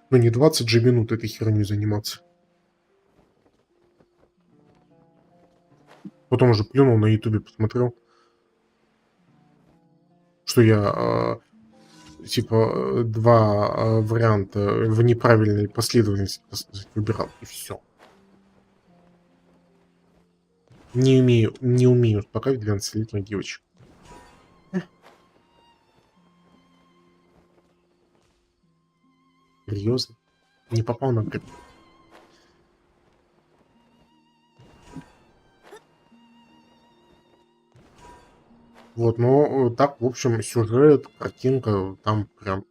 ну не 20 же минут этой херней заниматься. Потом уже плюнул на ютубе, посмотрел, что я типа два варианта в неправильной последовательности, так сказать, выбирал, и все. Не умею успокаивать 12-летних девочек. Серьезно? Не попал на гриб. Вот, но так, в общем, сюжет, картинка, там прям...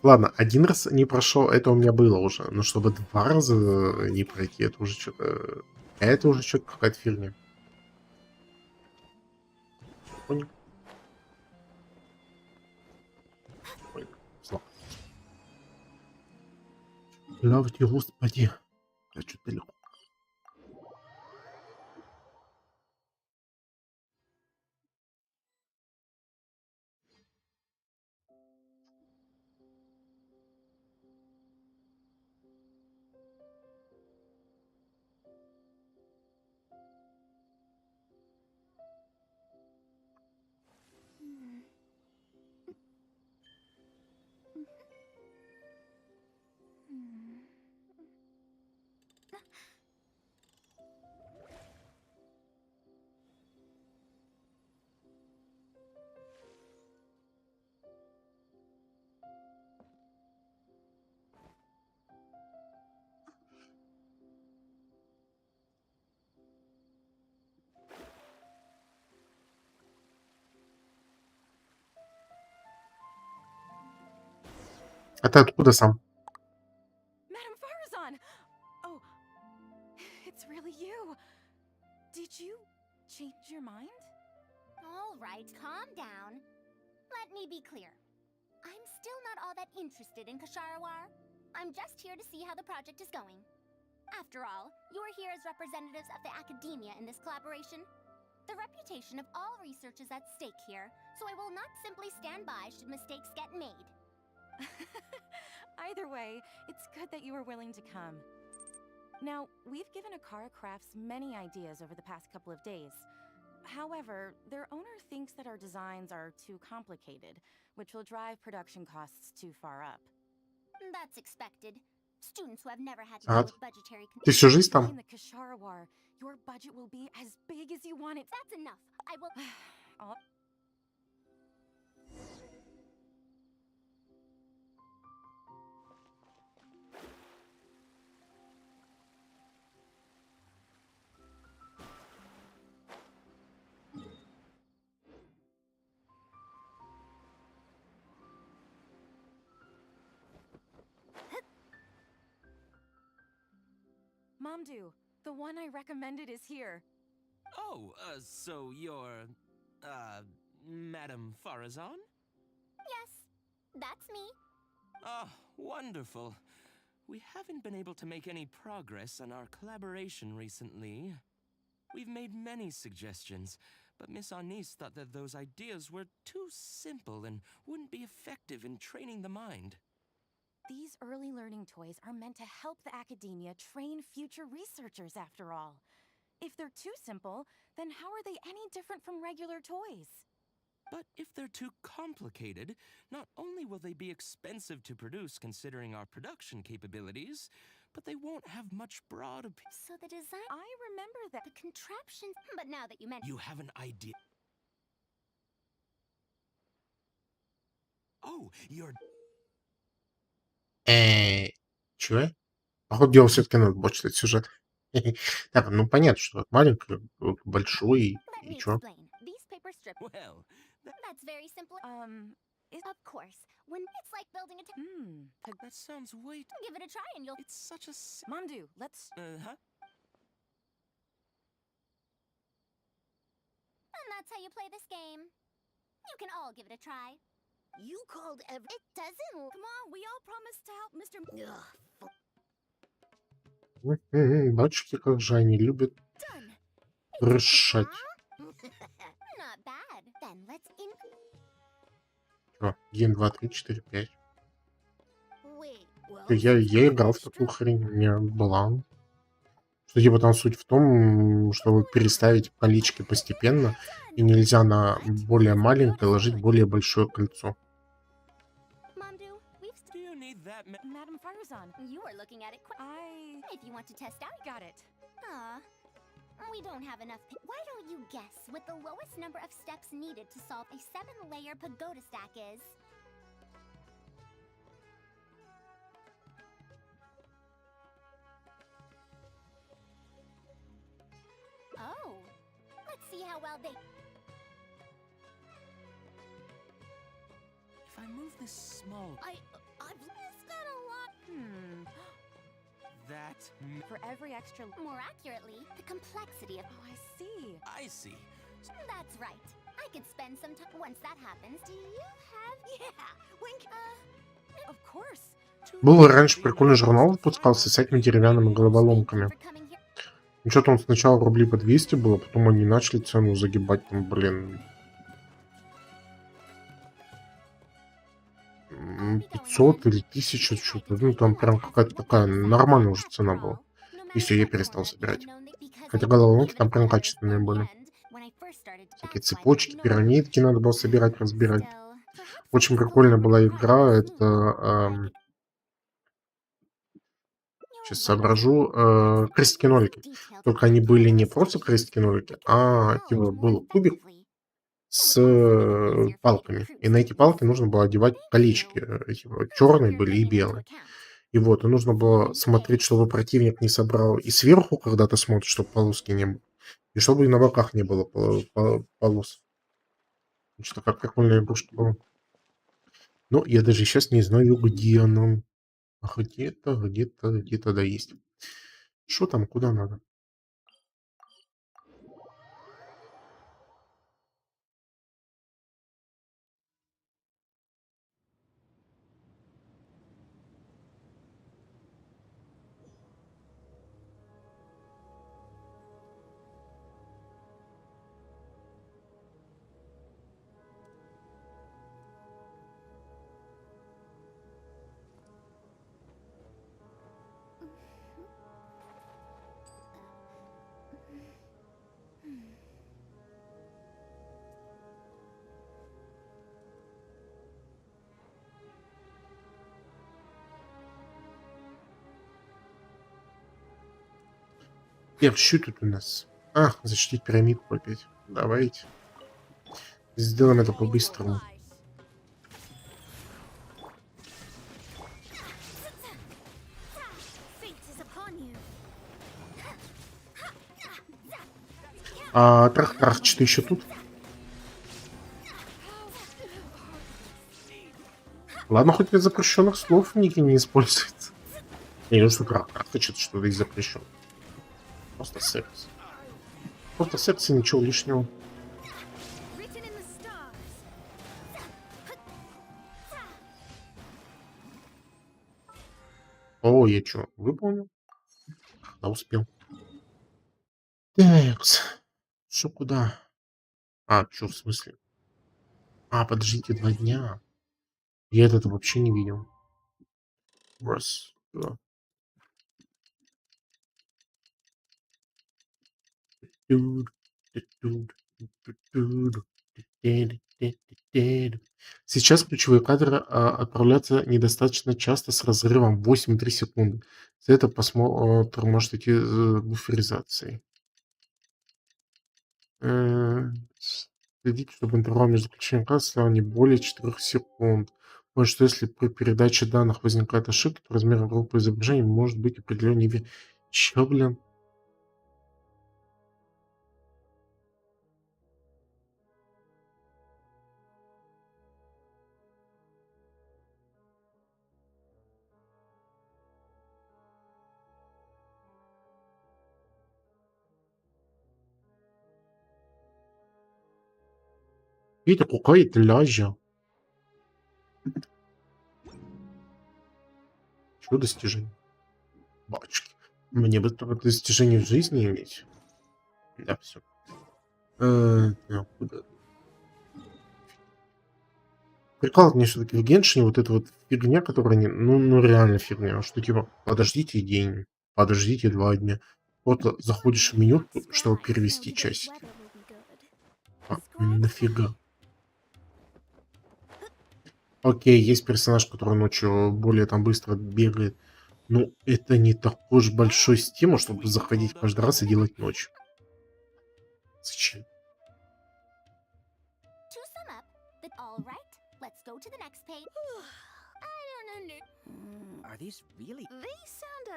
Ладно, один раз не прошел, это у меня было уже. Но чтобы 2 раза не пройти, это уже что-то... Это уже что-то какая-то фигня. Понял? Ой, зло. Слава тебе, Господи. Я что-то далеко. А ты откуда сам? Madam Farazan! Oh, it's really you. Did you change your mind? All right, calm down. Let me be clear. I'm still not all that interested in Kasharawar. I'm just here to see how the project is going. After all, you're here as representatives of the academia in this collaboration. The reputation of all research is at stake here, so I will not simply stand by should mistakes get made. Either way, it's good that you were willing to come. Now, we've given Akara Crafts many ideas over the past couple of days. However, their owner thinks that our designs are too complicated, which will drive production costs too far up. That's expected. Students who have never had to А, deal with budgetary ты всю жизнь In там? the Kasharawar, your budget will be as big as you want it. That's enough. I will. All- Mamdu, the one I recommended is here. Oh, so you're, Madam Farazan? Yes, that's me. Oh, wonderful. We haven't been able to make any progress on our collaboration recently. We've made many suggestions, but Miss Anis thought that those ideas were too simple and wouldn't be effective in training the mind. These early learning toys are meant to help the academia train future researchers, after all. If they're too simple, then how are they any different from regular toys? But if they're too complicated, not only will they be expensive to produce considering our production capabilities, but they won't have much broad appeal. So the design. I remember that. The contraption. But now that you mention. You have an idea. Oh, you're... Чего? Походу, дело все-таки надо было читать сюжет. Так, ну понятно, что вот маленький, вот большой, Let и me чё? explain. These paper strips. Well, That's very simple. Is Of course. When it's like building a. that sounds way... Give it a try and you'll. It's such a... Mamdu, let's. Uh-huh. And that's how you play this game. You can all give it a try. You called every. It doesn't. Come on, we all promised to help Mr. Батюшки, как же они любят Done. решать. Not bad. Then let's in. Чё? 1, 2, 3, 4, 5. Wait. Well. Я играл в такую хрень, у меня была. Что типа там суть в том, чтобы переставить колечки постепенно, и нельзя на более маленькое ложить более большое кольцо. Mamdu, we've. Do you need that... Madam Farazan, You are looking at it. If you want to test out. got it. We don't have enough. Why don't you guess what the lowest number of steps needed to solve a 7-layer pagoda stack is? Oh, let's see how well they. If I move this small... I've got a lot. That... For every extra. More accurately, the complexity of. Oh, I see. I see. That's right. I could spend some time. Once that happens, do you have? Yeah. Wink. Of course. Был раньше прикольный журнал, выпускался с всякими деревянными головоломками. Ну, что-то он сначала рублей по 200 было, потом они начали цену загибать, там, блин, 500 или 1000 что-то. Ну, там прям какая-то такая нормальная уже цена была. И все, я перестал собирать. Хотя головоломки там прям качественные были. Такие цепочки, пирамидки надо было собирать, разбирать. Очень прикольная была игра, это... Сейчас соображу. Крестики-нолики. Только они были не просто крестики-нолики, а типа был кубик с палками. И на эти палки нужно было одевать колечки. Черные были и белые. И вот, и нужно было смотреть, чтобы противник не собрал и сверху, когда ты смотришь, чтобы полоски не было. И чтобы и на боках не было полос. Что-то как прикольная игрушка была. Но я даже сейчас не знаю, где она. А где-то да есть. Что там, куда надо? Что тут у нас? А, защитить пирамидку опять. Давайте. Сделаем это по-быстрому. А Трах-Трах, что еще тут? Ладно, хоть из запрещенных слов нигде не используется. Не, ну что Трах-Трах, что-то из запрещенных. Просто секс. Просто секс и ничего лишнего. О, я что, выполнил? Да, успел. Такс. Что, куда? А, что, в смысле? А, подождите, 2 дня. Я это вообще не видел. Раз, два. Сейчас ключевые кадры отправляются недостаточно часто с разрывом 8,3 секунды. За это просмотр может идти с буферизацией. Следите, чтобы интервал между включением кадра составлял не более 4 секунд. Может, что если при передаче данных возникает ошибка, то размер группы изображений может быть определен. Чё, блин? Это какая-то ляжья. Чё достижение? Бабочки. Мне бы только достижение в жизни иметь. Да, все. Куда? Прикол мне все-таки в Геншине вот эта вот фигня, которая не... Ну, реально фигня. Что типа, подождите день, подождите 2 дня. Вот заходишь в меню, чтобы перевести часики. А, нафига? Окей, есть персонаж, который ночью более там быстро бегает. Но это не такой уж большой стимул, чтобы заходить каждый раз и делать ночь. Зачем? Are these really? They sound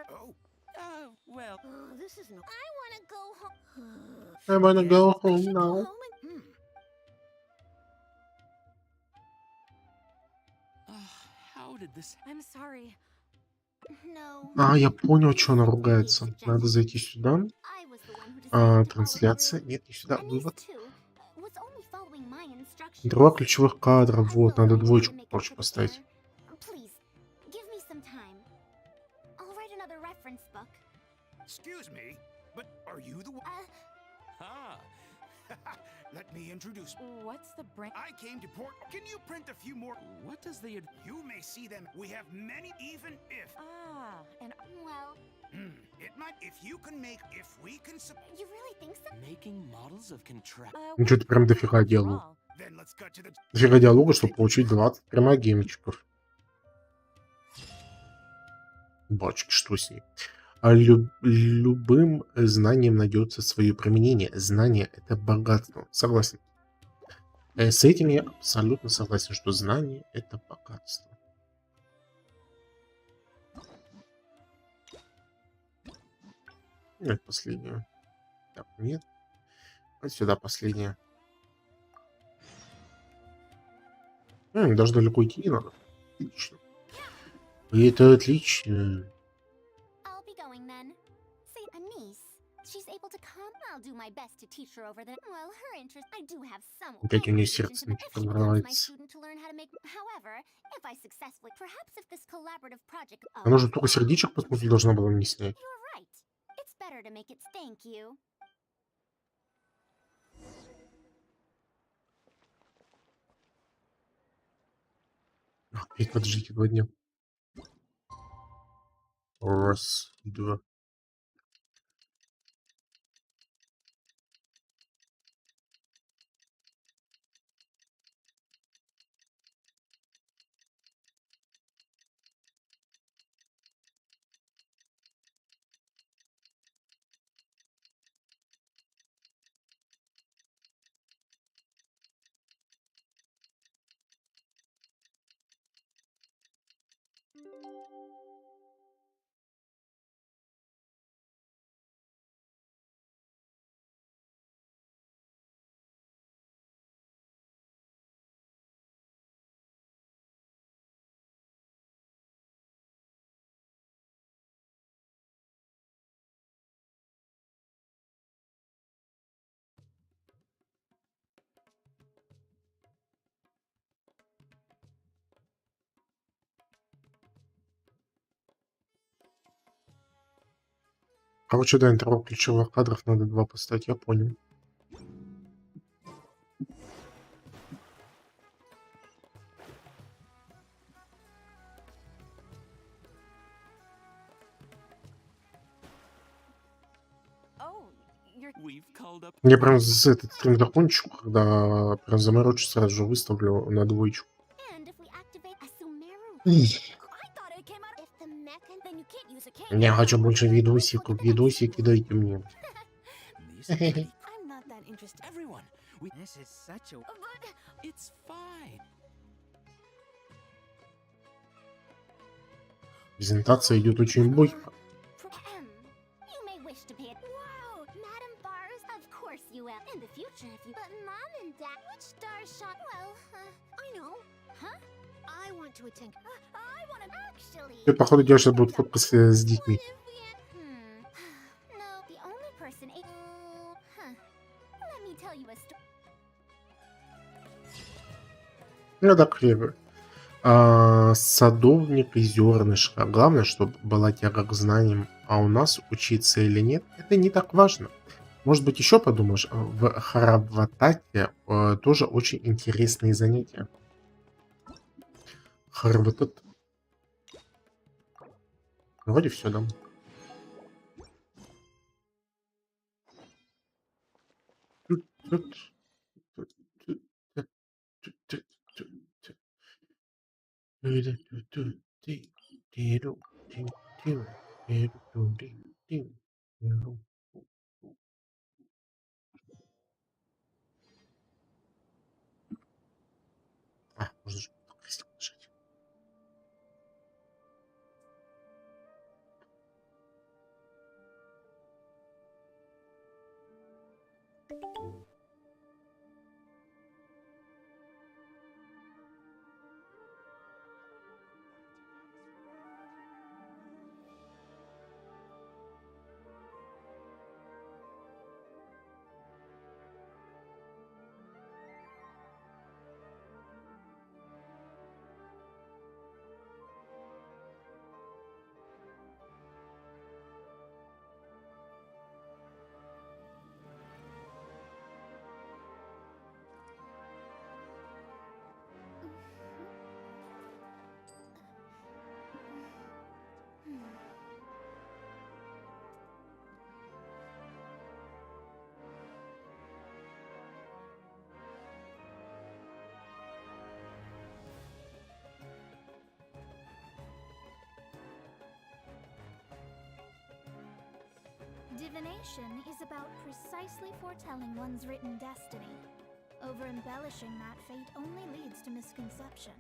Oh. Well. Oh, this is no. I want to go home. I wanna go I home should go now. home and. How did this? I'm sorry. No. А, я понял, что она ругается. Надо зайти сюда. I was the one who decided to follow Трансляция. through. Нет, не сюда. And Вывод. these two was only following my instructions. Интервал ключевых кадров. I Вот, will надо find a way to двоечку, make up короче, for this поставить. error. Please, give me some time. I'll write another reference book. Excuse me, but are you the one? Ah. Let me introduce. What's the brand? I came to port. Can you print a few more? What does the? You may see them. We have many, even if. And Well, It might. If you can make. If we can. you really think so? Making models of contract. Ну, что-то прям дофига диалога. Then let's cut to the. Дофига диалога, чтобы получить 20 прямо геймчиков. Бачки, что с ней? Любым знанием найдется свое применение. Знание — это богатство. Согласен. С этим я абсолютно согласен, что знание — это богатство. Это последнее. Так, нет. Вот сюда последнее. Даже далеко идти не надо. Отлично. Это отлично. I'll be going then. Say, a niece. She's able to come. I'll do my best to teach her over the. Well, her interest. I do have some. Опять у нее obligation сердце to- if начало she becomes my нравится. student to learn how to make. However, if I successfully, perhaps if this collaborative project. Oh, Она же только сердечек, по смыслу, должна была мне снять. you're right. It's better to make it. Thank you. Опять подождите 2 дня. Раз, два. Короче, да, интервал ключевых кадров надо 2 поставить, я понял. Я прям за этот стрим закончу, когда прям заморочу, сразу же выставлю на 2. And if we activate a Sumeru. Ih. I thought it came out. If the mecha, then you can't use a cane. Я хочу больше видосиков, видосики дайте мне. I'm not that interested. Everyone, this is such a. It's fine. Презентация идет очень бойко. You may wish to pay it. Wow, Madam Bars, of course you will. In the future, if you. But Mom and Dad, which star shot? Well, I know. Huh? I want to attend. I want to actually. Это, походу, дело, что будет фотка с детьми. No, the only person. Huh. Let me tell you a story. Я так криво. Садовник и зернышко. Главное, чтобы была тяга к знаниям. А у нас учиться или нет, это не так важно. Может быть, еще подумаешь, в Хараватате тоже очень интересные занятия. Хараватат. Вроде все, да. Можно же красиво нажать. Divination is about precisely foretelling one's written destiny. Over-embellishing that fate only leads to misconception.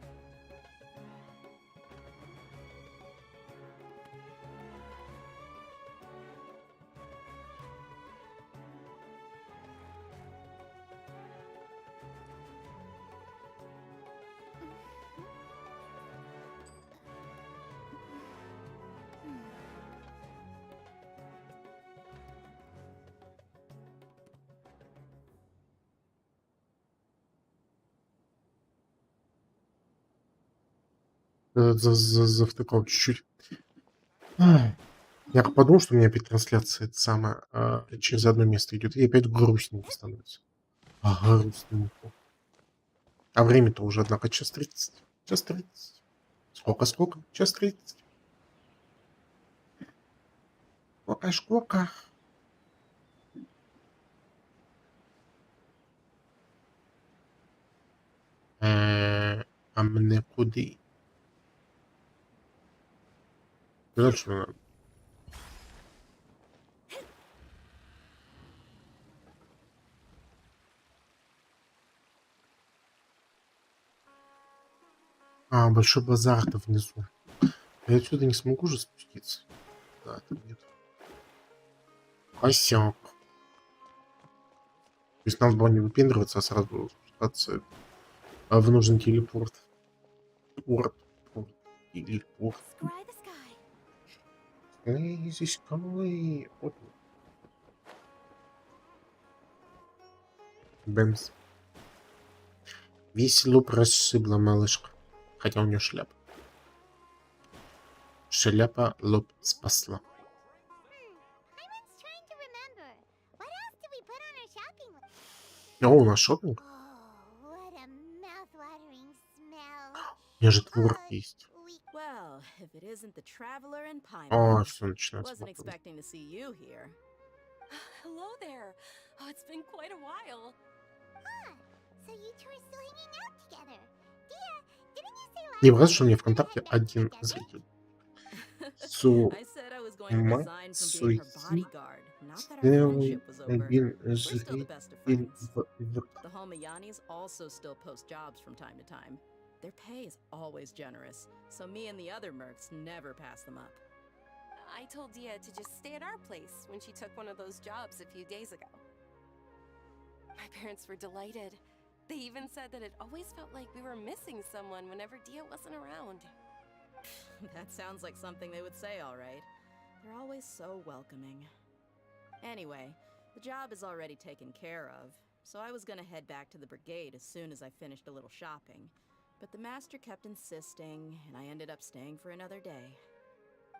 Завтыкал чуть-чуть. Ай. Я как подумал, что у меня опять трансляция это самое, через одно место идет, и опять грустненько становится. Грустненько. А время-то уже, однако, час 30. Час 30. Сколько? Час 30. Сколько? А мне куды? Дальше надо. Большой базар-то внизу. Я отсюда не смогу же спуститься. Да, там нет. Косяк. То есть надо было не выпендриваться, а сразу спускаться в нужный телепорт. Порт. Телепорт. Lazy Sky. Вот. Бэмс. Весело прошибла малышка. Хотя у нее шляпа. Шляпа лоб спасла. О, у нас шопинг? У меня же творог есть. О, все начинается. Hello there. Oh, it's been quite a while. So you two are still hanging out together. Dia, didn't you say last Не показывает, что у меня ВКонтакте один зритель. I said I was going to resign from being her bodyguard, not that our friendship was over. We're still the best of friends. The Homayanis also still post jobs from time to time. Their pay is always generous, so me and the other mercs never pass them up. I told Dia to just stay at our place when she took one of those jobs a few days ago. My parents were delighted. They even said that it always felt like we were missing someone whenever Dia wasn't around. That sounds like something they would say, all right. They're always so welcoming. Anyway, the job is already taken care of, so I was gonna head back to the brigade as soon as I finished a little shopping. But the master kept insisting, and I ended up staying for another day.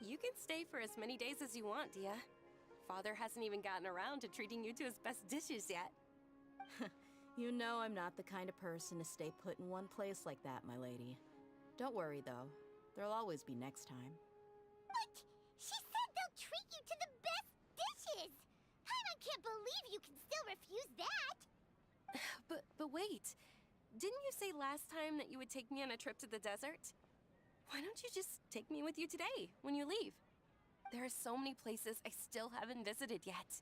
You can stay for as many days as you want, Dia. Father hasn't even gotten around to treating you to his best dishes yet. You know I'm not the kind of person to stay put in one place like that, my lady. Don't worry, though. There'll always be next time. But she said they'll treat you to the best dishes. I can't believe you can still refuse that. But wait. Didn't you say last time that you would take me on a trip to the desert? Why don't you just take me with you today, when you leave? There are so many places I still haven't visited yet.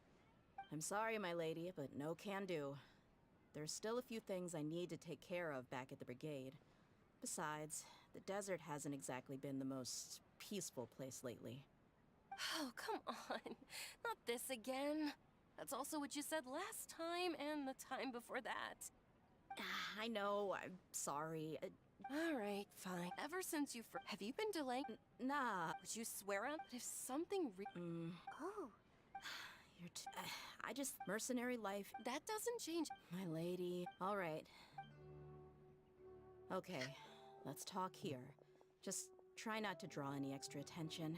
I'm sorry, my lady, but no can do. There's still a few things I need to take care of back at the brigade. Besides, the desert hasn't exactly been the most peaceful place lately. Oh, come on. Not this again. That's also what you said last time and the time before that. I know, I'm sorry. All right, fine. Ever since have you been delaying? Nah. Would you swear on? But if something Oh. I just... mercenary life. That doesn't change. My lady. All right. Okay, let's talk here. Just try not to draw any extra attention.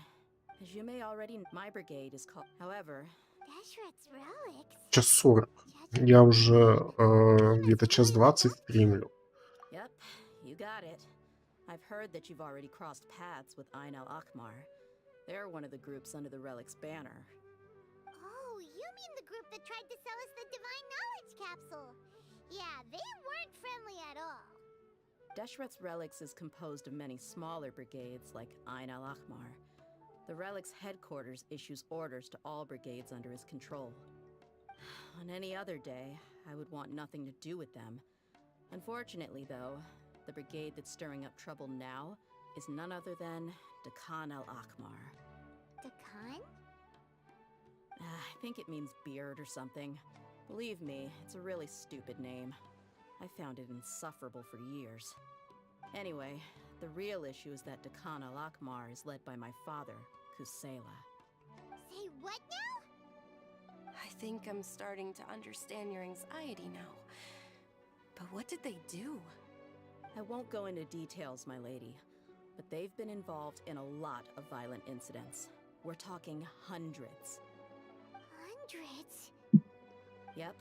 As you may already know, my brigade is called... However... Час 40. Я уже где-то час 20 стримлю. Yep, you got it. I've heard that you've already crossed paths with Ain al-Akmar. They're one of the groups under the Relic's banner. Oh, you mean the group that tried to sell us the Divine Knowledge Capsule? Yeah, they weren't friendly at all. Deshret's Relics is composed of many smaller brigades like Ain al-Akmar. The Relic's headquarters issues orders to all brigades under his control. On any other day, I would want nothing to do with them. Unfortunately, though, the brigade that's stirring up trouble now is none other than Dakan al-Akmar. Dakan? I think it means beard or something. Believe me, it's a really stupid name. I found it insufferable for years. Anyway, the real issue is that Dakan al-Akmar is led by my father, Kusela. Say what now? I think I'm starting to understand your anxiety now. But what did they do? I won't go into details, my lady. but they've been involved in a lot of violent incidents. We're talking hundreds. Hundreds? Yep.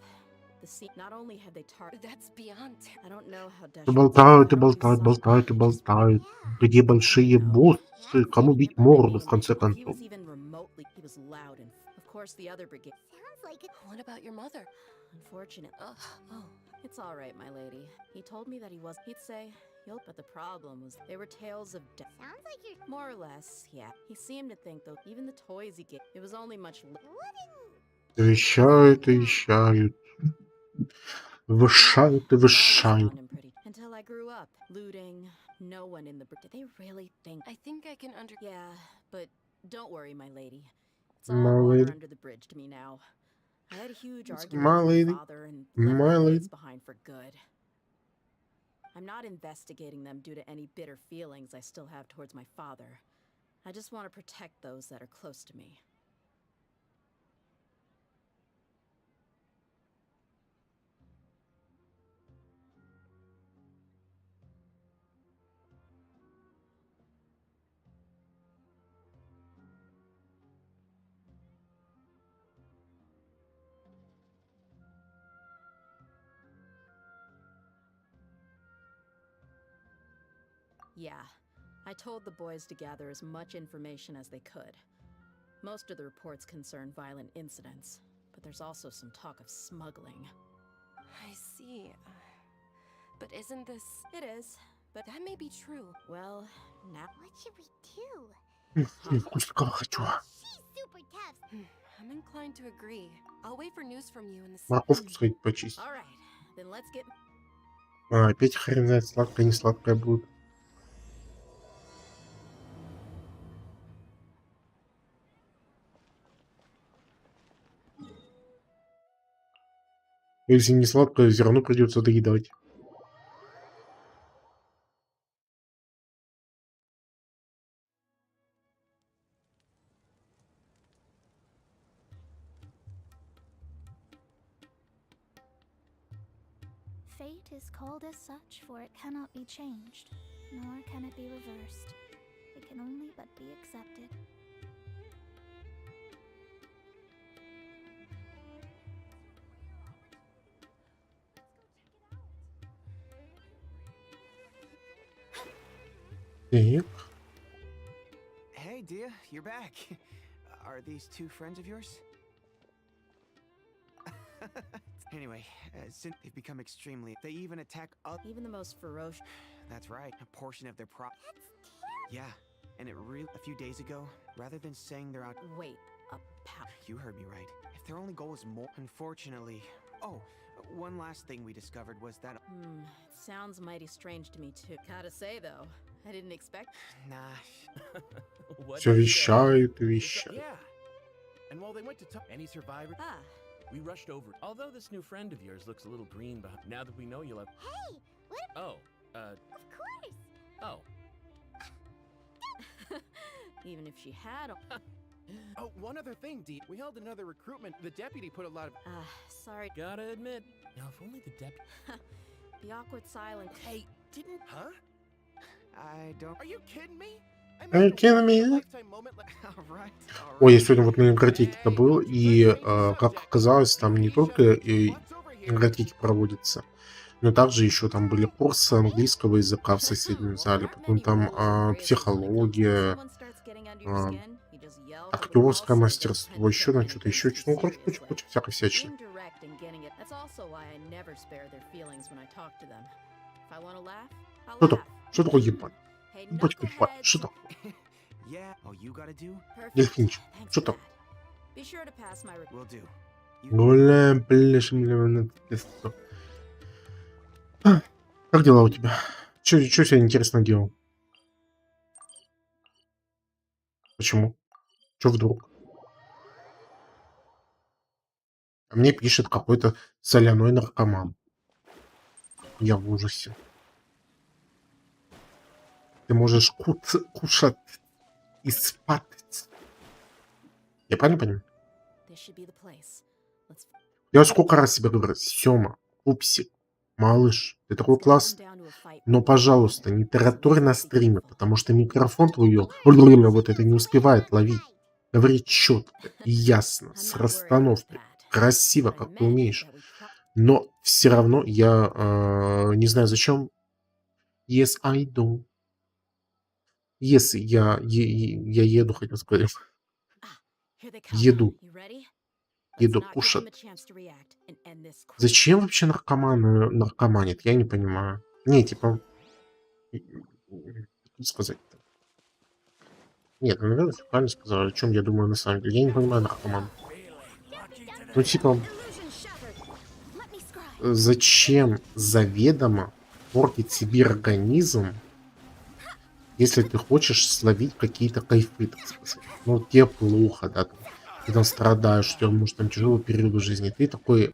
The scene. Not only had they That's beyond. I don't know how Болтают и болтают, болтают и болтают. Где большие боссы? Кому бить морду, в конце концов? He was loud and of course the other brigade. Sounds like it. What about your mother? Unfortunate. It's all right, my lady. He told me that he was. He'd say, "You'll." But the problem was they were tales of death. Sounds like you're. More or less, yeah. He seemed to think though even the toys he gave, it was only much. Вещают и вещают. Вышают и вышают. Until I grew up, looting. No one in the. Did they really think? I think I can Yeah, but don't worry, my lady. It's all water under the bridge to me now. I had a huge argument with my father and left my kids behind for good. I'm not investigating them due to any bitter feelings I still have towards my father. I just want to protect those that are close to me. Yeah, I told the boys to gather as much information as they could. Most of the reports concern violent incidents, but there's also some talk of smuggling. I see. But isn't this... It is, but that may be true. Well, now... What should we do? She's super tough. I'm inclined to agree. I'll wait for news from you in the... Морковку сходить почистить. All right, then let's get... Опять хрен знает, сладкая, не сладкая будет. Если не сладкое, все равно придется доедать. Fate is called as such, for it cannot be changed, nor can it be reversed. It can only but be accepted. Так. Hey, dear, you're back. Are these two friends of yours? Anyway, since they've become extremely... They even attack even the most ferocious... That's right, a portion of their Yeah, and it really... A few days ago, rather than saying they're out... Wait, You heard me right. If their only goal is more... Unfortunately... Oh, one last thing we discovered was that... it sounds mighty strange to me too. Gotta say, though, I didn't expect... Nah. Все вещают и вещают. Yeah. And while they went to talk... Any survivors? We rushed over. Although this new friend of yours looks a little green behind. Now that we know you'll have... Hey! What? Oh, Of course! Oh. Even if she had... Oh, one other thing, Dee. We held another recruitment. The deputy put a lot of... sorry. Gotta admit. Now, if only the deputy... The awkward silence. Hey, didn't... Huh? I don't... Are you kidding me? Are you kidding me? Ой, я сегодня вот на игротеке-то был, и, как оказалось, там не только игротеки проводятся, но также еще там были курсы английского языка в соседнем зале, потом там психология, актерское мастерство, еще на что-то, еще что-то, ну, короче, куча всякой всячины. Что такое? Что такое ебать? Ебать, что такое? Дельфинчик, что там? Гуляем, пляшем, как дела у тебя? Че сегодня интересно делал? Почему? Че вдруг? А мне пишет какой-то соляной наркоман. Я в ужасе. Ты можешь кушать и спать. Я правильно понимаю? Я сколько раз себе говорю, Сёма, пупсик, Малыш, ты такой классный. Но, пожалуйста, не тараторь на стриме, потому что микрофон твой вот это не успевает ловить. Говори четко, ясно, с расстановкой, красиво, как ты умеешь. Но все равно я не знаю зачем. Yes, I do. Если я еду, хотел сказать. Еду. Еду кушать. Зачем вообще наркоманы наркоманят? Я не понимаю. Не, типа, как сказать-то? Нет, ну, наверное, всё правильно сказал. О чем я думаю на самом деле. Я не понимаю наркоман. Ну, типа, зачем заведомо портить себе организм, если ты хочешь словить какие-то кайфы, так сказать? Ну, тебе плохо, да, там, ты там страдаешь, у тебя, может, там тяжелый период в жизни. Ты такой: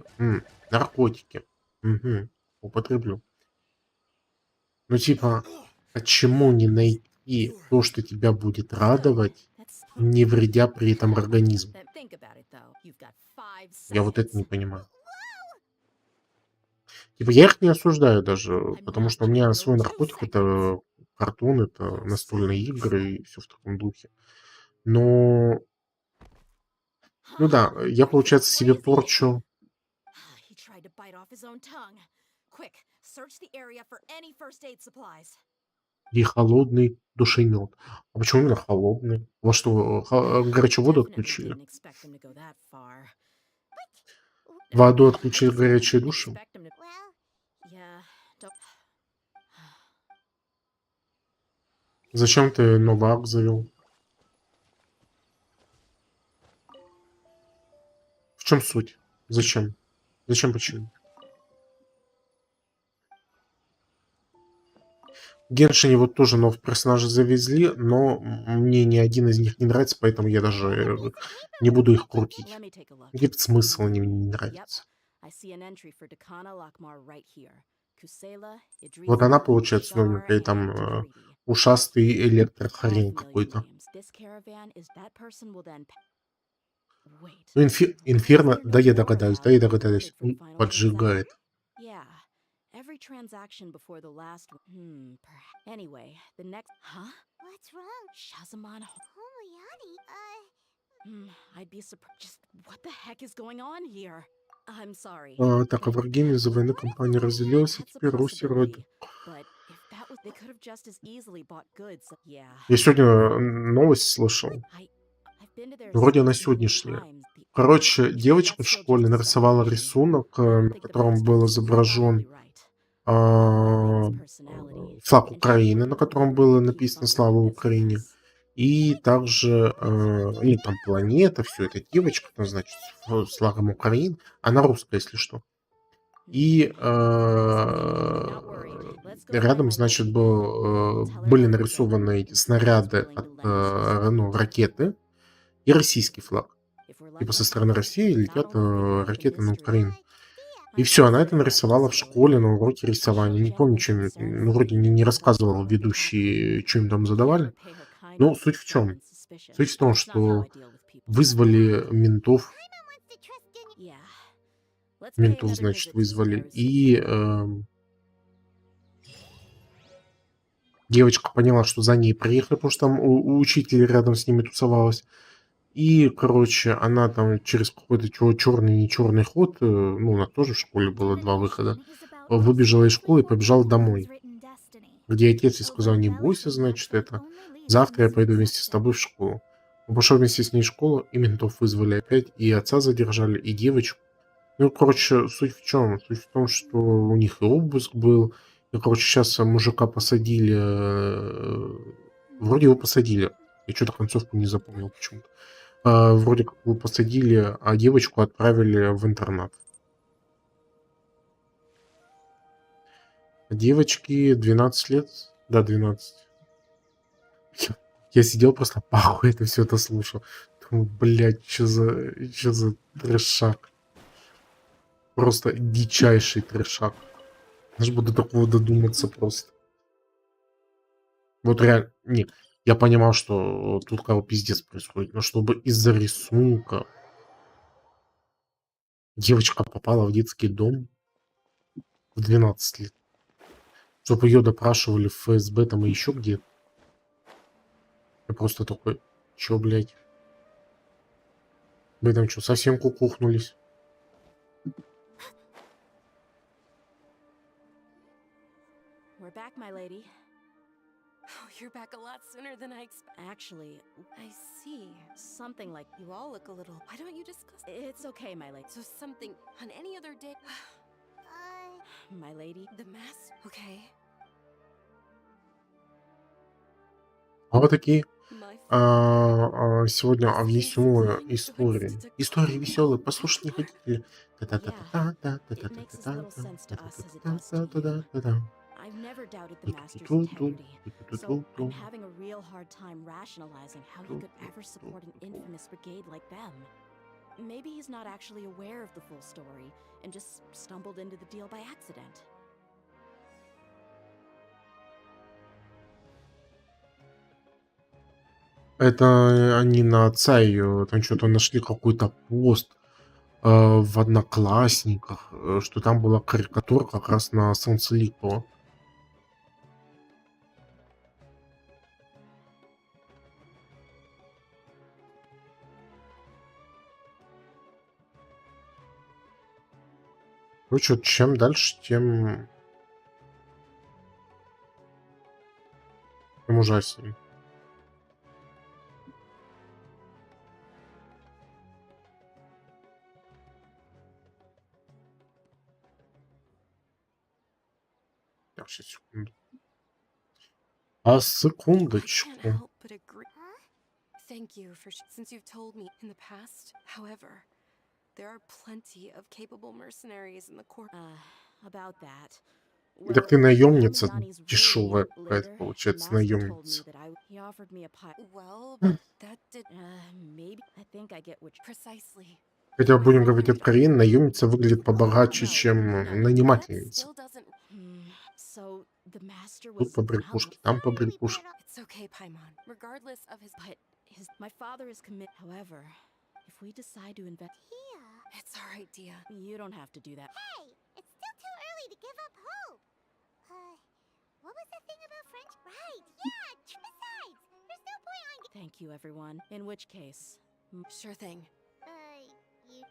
наркотики. Мгм. Употреблю. Ну, типа, почему не найти то, что тебя будет радовать, не вредя при этом организму? Я вот это не понимаю. Типа, я их не осуждаю даже, потому что у меня свой наркотик — это картон, это настольные игры и все в таком духе. Но, ну да, я, получается, себе порчу и холодный душемет. А почему именно холодный? У вас что, горячую воду отключили? Воду отключили, горячие души? Зачем ты новый акт завел? В чем суть? Зачем? Зачем, почему? В Геншине вот тоже новых персонажей завезли, но мне ни один из них не нравится, поэтому я даже не буду их крутить. Какой смысл, они мне не нравятся. Вот она, получается, новенькая, и там ушастый электрохрень какой-то. Ну, Инферно, да, я догадаюсь, поджигает. Every transaction before the last Anyway, the next What's wrong? Shazamon I'd be surprised. Just what the heck is going on here? I'm sorry. Так, а в Wargaming из-за войны компания разделилась, и теперь Руси роды. Я сегодня новость слышал. Вроде она сегодняшняя. Короче, девочка в школе нарисовала рисунок, на котором был изображен флаг Украины, на котором было написано «Слава Украине». И также, и там планета, все это девочка, там, значит, с флагом Украины. Она русская, если что. И рядом, значит, были нарисованы эти снаряды от ракеты и российский флаг. Типа со стороны России летят ракеты на Украину. И все, она это нарисовала в школе на уроке рисования. Не помню, чем, ну, вроде не рассказывал ведущий, что им там задавали. Но суть в чем? Суть в том, что вызвали ментов. Ментов, значит, вызвали. И девочка поняла, что за ней приехали, потому что там у учителя рядом с ними тусовалась. И, короче, она там через какой-то черный, не черный ход, ну, у нас тоже в школе было 2 выхода, выбежала из школы и побежала домой. Где отец ей сказал: не бойся, значит, это, завтра я пойду вместе с тобой в школу. Он пошел вместе с ней в школу, и ментов вызвали опять, и отца задержали, и девочку. Ну, короче, суть в чем? Суть в том, что у них и обыск был, и, короче, сейчас мужика посадили, вроде его посадили. Я что-то концовку не запомнил почему-то. Вроде как его посадили, а девочку отправили в интернат. Девочке 12 лет. Да, 12. Я сидел просто пахуй это все это слушал. Думаю, блядь, что за трешак. Просто дичайший трешак. Аж буду до такого додуматься просто. Вот реально, нет. Я понимал, что тут кого пиздец происходит, но чтобы из-за рисунка девочка попала в детский дом. в 12 лет. Чтобы ее допрашивали в ФСБ там и еще где-то. Я просто такой, чё, блядь? Вы там что, совсем кукухнулись? We're back, my lady. Oh, you're back a lot sooner than I expected. Actually, I see. something like You all look a little. Why don't you discuss? it's okay, my lady. So something on any other day. My lady. The mass. Okay. А вот такие My сегодня веселые истории. Истории веселые. Послушать не хотите? I've never doubted the Master's integrity, so I'm having a real hard time rationalizing how he could ever support an infamous brigade like them. Maybe he's not actually aware of the full story and just stumbled into the deal by accident. Это они на отца ее, там что-то нашли какой-то пост в Одноклассниках, что там была карикатура как раз на Солнцеликова. Короче, чем дальше, тем ужаснее. Так, сейчас, секунду. Секундочку. can't help but agree. Thank you for since you've told me in the past. However, there are plenty of capable mercenaries in the corps. About that. Так ты наемница дешевая какая-то, получается, наемница. He offered me a pie. Well, but that did. Maybe. I think I get which. Precisely. Хотя, будем говорить откровенно, наемница выглядит побогаче, чем нанимательница. So the master was Тут по брякушке, там по брякушке. It's okay, Paimon. Regardless of his. But my father is commit. However, if we decide to invest, It's our idea. you don't have to do that. Hey, it's still too early to give up hope. What was the thing about French? Right, yeah, besides, there's no point on... Thank you, everyone. In which case, Sure thing. You...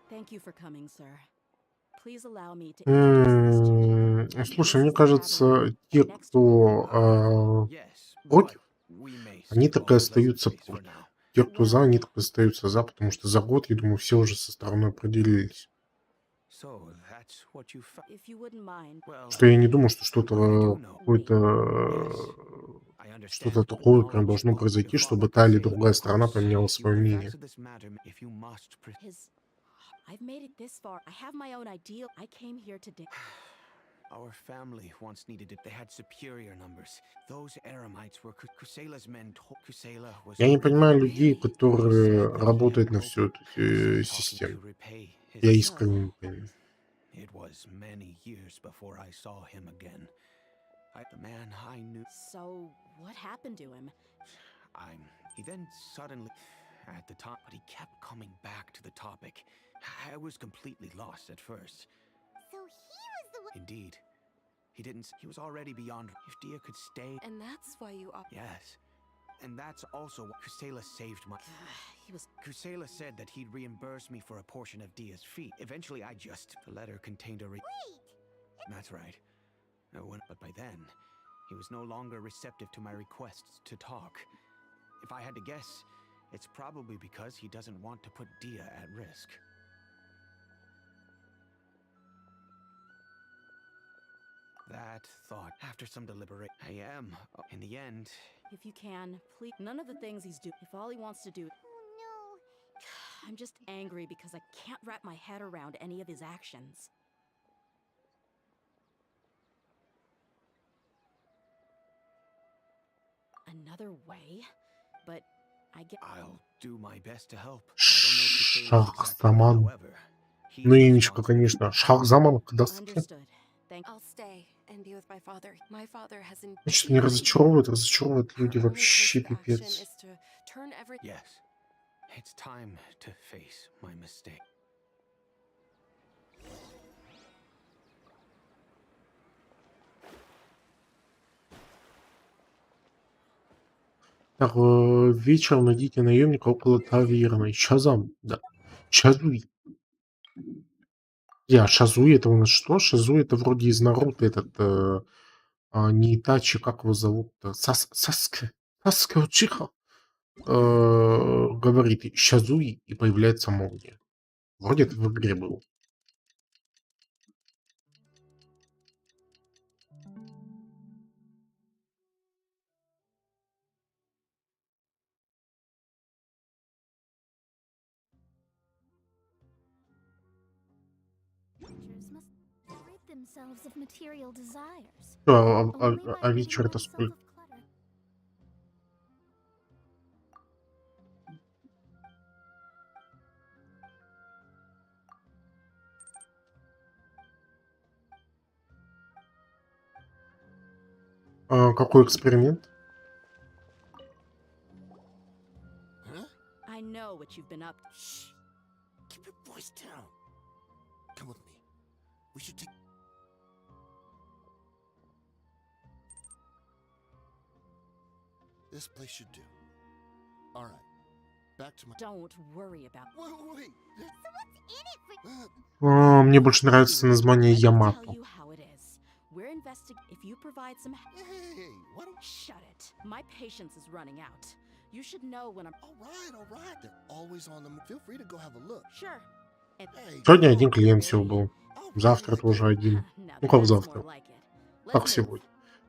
thank you for coming, sir. Please allow me to Слушай, мне кажется, те, кто против, они так и остаются против. Те, кто за, они так и остаются за, потому что за год, я думаю, все уже со стороной определились. If you wouldn't mind. Что я не думаю, что что-то что-то такое прям должно произойти, чтобы та или другая сторона поменяла свое мнение. I've made it this far. I have my own ideal. I came here today. Our family once needed it. They had superior numbers. Those Eremites were Kusela's men. Kusela was... Я не понимаю людей, которые работают на всю эту систему. Я искренне не понимаю. It was many years before I saw him again. The man I knew. So, what happened to him? He then suddenly, at the top, but he kept coming back to the topic. I was completely lost at first. So he was the one... Indeed. He was already beyond... If Dia could stay... And that's why you... Yes. And that's also why Kusela saved my... Kusela said that he'd reimburse me for a portion of Dia's fee. Eventually, I just... The letter contained a... Wait! That's right. But by then, he was no longer receptive to my requests to talk. If I had to guess, it's probably because he doesn't want to put Dia at risk. That thought, after some deliberate, I am, in the end... If you can, please, none of the things he's doing, if all he wants to do... Oh, no. I'm just angry because I can't wrap my head around any of his actions. Another way? But I get... I'll do my best to help. Шахзаман. Ну, Инечка, конечно. Шахзаман, когда... I'll stay. and be with my father. My father has an Значит, меня разочаровывают люди Our only вообще course of action пипец. is to turn every Yes. It's time to face my mistake. Так, вечером найдите наемника около таверны. Шазам, да. Шазуй. Шазуй это у нас что? Шазуй это вроде из Наруто этот, не Итачи, как его зовут-то? Саска Учиха. Говорит Шазуй и появляется молния. Вроде это в игре было. Creatures must rid themselves of material desires. А Only by ridding вечер это oneself сколько? of clutter. Какой эксперимент? I know what you've been up. Shh. Keep your voice down. Come with me. We should take. This place should do. All right. Back to my. Don't worry about. Wait. So what's in it for? Мне больше нравится название Ямато. Tell you how it is. We're If you provide some. Hey, what? Shut it. My patience is running out. You should know when I'm. All right. They're always on the move. Feel free to go have a look. Sure. Сегодня один клиент всего был. Завтра тоже один. Ну как завтра? Как сегодня?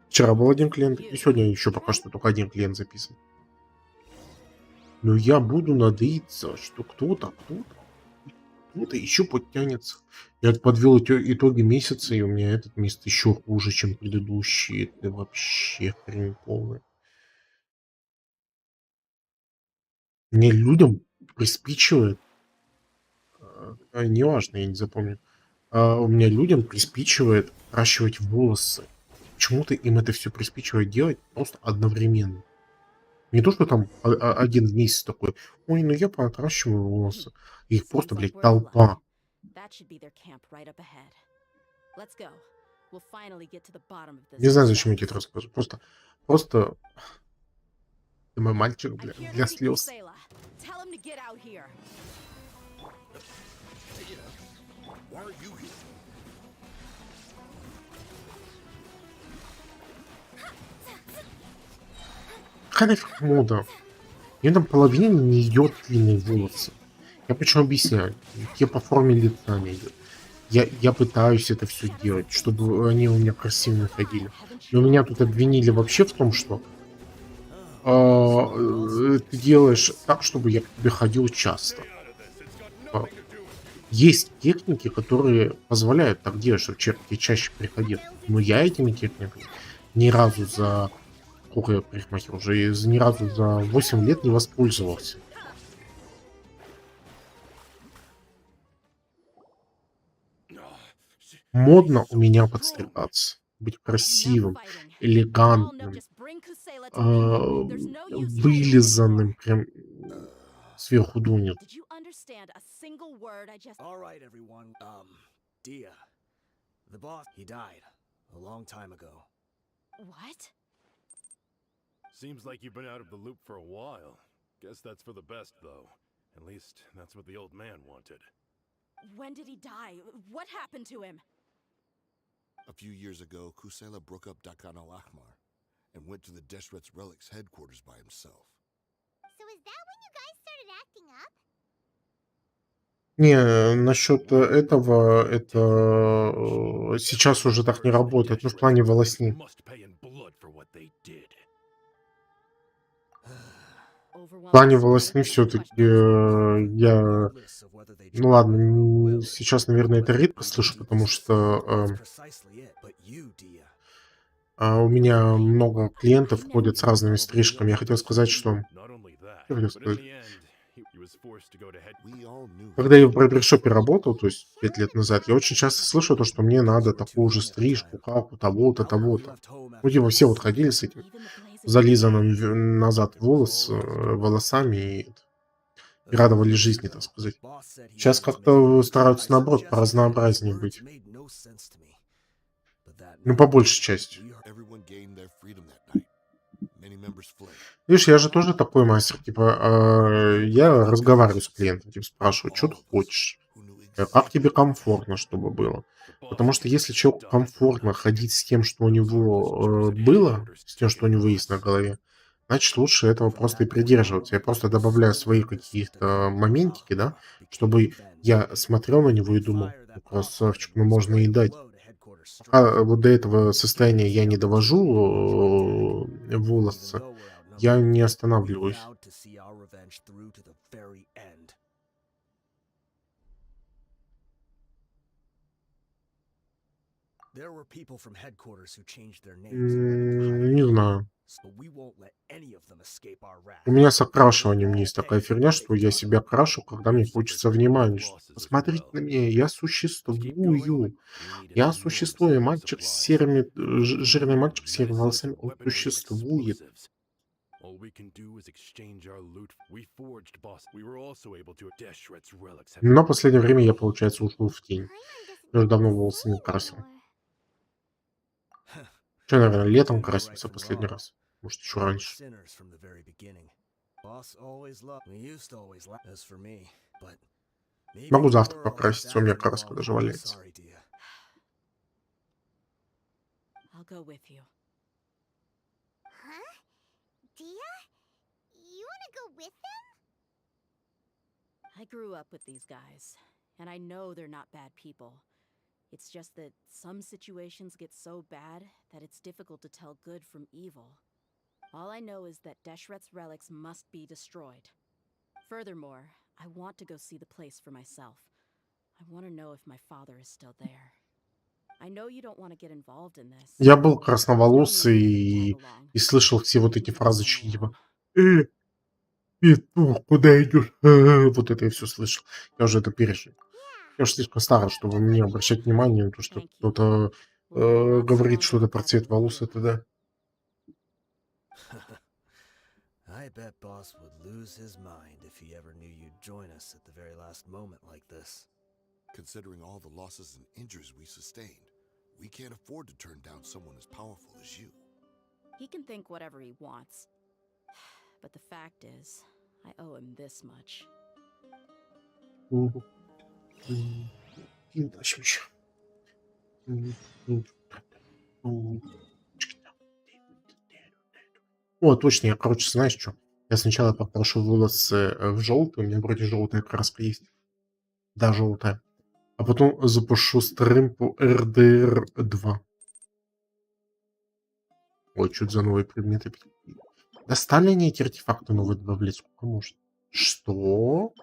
Вчера был один клиент, и сегодня еще пока что только один клиент записан. Но я буду надеяться, что кто-то еще подтянется. Я подвел итоги месяца, и у меня этот месяц еще хуже, чем предыдущий. Это вообще хрень полная. Мне людям приспичивает. Неважно, я не запомню. У меня людям приспичивает отращивать волосы. Почему-то им это все приспичивает делать просто одновременно. Не то, что там один в месяц такой, ой, ну я поотращиваю волосы. Их просто, блядь, толпа. Не знаю, зачем я тебе это рассказываю. Просто ты мой мальчик для слез. Какая нафиг мода? Мне там половине не идет длинные волосы. Я почему объясняю? Те по форме лица не идет. Я пытаюсь это все делать, чтобы они у меня красивыми ходили. Но меня тут обвинили вообще в том, что ты делаешь так, чтобы я к тебе ходил часто. Есть техники, которые позволяют так делать, чтобы человек к тебе чаще приходил. Но я этими техниками ни разу за... Сколько я парикмахер? Уже ни разу за 8 лет не воспользовался. Модно у меня подстригаться. Быть красивым, элегантным, вылизанным, прям сверху дунет. All right, everyone. Dia, the boss, he died a long time ago. What? Seems like you've been out of the loop for a while. Guess that's for the best, though. At least that's what the old man wanted. When did he die? What happened to him? A few years ago, Kusela broke up Dakan al-Ahmar and went to the Deshret's relics headquarters by himself. So is that when you guys started acting up? Не, насчет этого, это сейчас уже так не работает, ну в плане волосни. В плане волосни все-таки я... Ну ладно, сейчас, наверное, это редко слышу, потому что у меня много клиентов ходят с разными стрижками. Я хотел сказать, что... Когда я в барбершопе работал, то есть 5 лет назад, я очень часто слышал то, что мне надо такую же стрижку, как у того-то, того-то. Ну, типа, все вот ходили с этим зализанным назад волосами и радовали жизни, так сказать. Сейчас как-то стараются, наоборот, поразнообразнее быть. Ну, по большей части. Видишь, я же тоже такой мастер. Типа, я разговариваю с клиентом, типа, спрашиваю, что ты хочешь, как тебе комфортно, чтобы было. Потому что если человеку комфортно ходить с тем, что у него было, с тем, что у него есть на голове, значит, лучше этого просто и придерживаться. Я просто добавляю свои какие-то моментики, да, чтобы я смотрел на него и думал, ну, красавчик, ну, можно и дать. Пока вот до этого состояния я не довожу волосы, я не останавливаюсь. Не знаю. У меня с окрашиванием есть такая фигня, что я себя крашу, когда мне хочется внимания. Посмотрите на меня, я существую. Я существую. Мальчик с серыми, жирный мальчик с серыми волосами, он существует. Но в последнее время я, получается, ушел в тень. Я уже давно волосы не красил. Что, наверное, летом красился последний раз. Может, еще раньше. Могу завтра покраситься, у меня краска даже валяется. I grew up with these guys, and I know they're not bad people. It's just that some situations get so bad that it's difficult to tell good from evil. All I know is that Deshret's relics must be destroyed. Furthermore, I want to go see the place for myself. I want to know if my father is still there. I know you don't want to get involved in this. Я был красноволосый и слышал все вот эти фразочки типа петух, куда идешь? Вот это я все слышал. Я уже это пережил. Я уже слишком старый, чтобы мне обращать внимание на то, что кто-то говорит что-то про цвет волос, это да. I bet Boss would lose his mind if he ever knew you'd join us at the very last moment like this. Considering all the losses and injuries we sustained, we can't afford to turn down someone as powerful as you. He can think whatever he wants. But the fact is, I owe him this much. О, точно, я, короче, знаешь что? Я сначала покрашу волосы в желтый, у меня вроде желтая краска есть. Да, желтая. А потом запушу стримпу RDR2. Ой, что это за новые предметы? Достали они эти артефакты новые добавлять? Сколько можно? Что?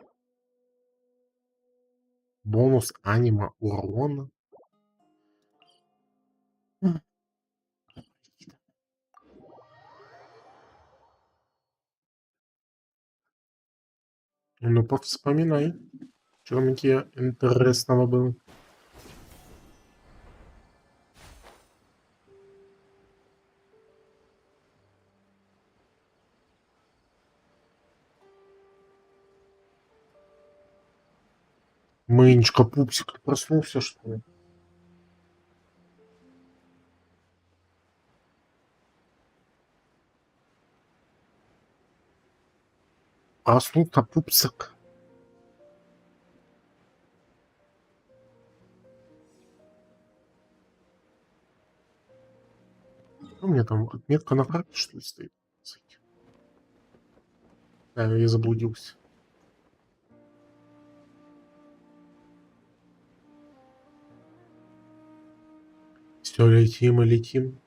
Бонус анима урона? Ну, повспоминай. Что там тебе интересного было? Мэнечка, пупсик, ты проснулся, что ли? Проснулся, пупсик. У меня там отметка на карте, что ли, стоит? Да, я заблудился. Все, летим и летим.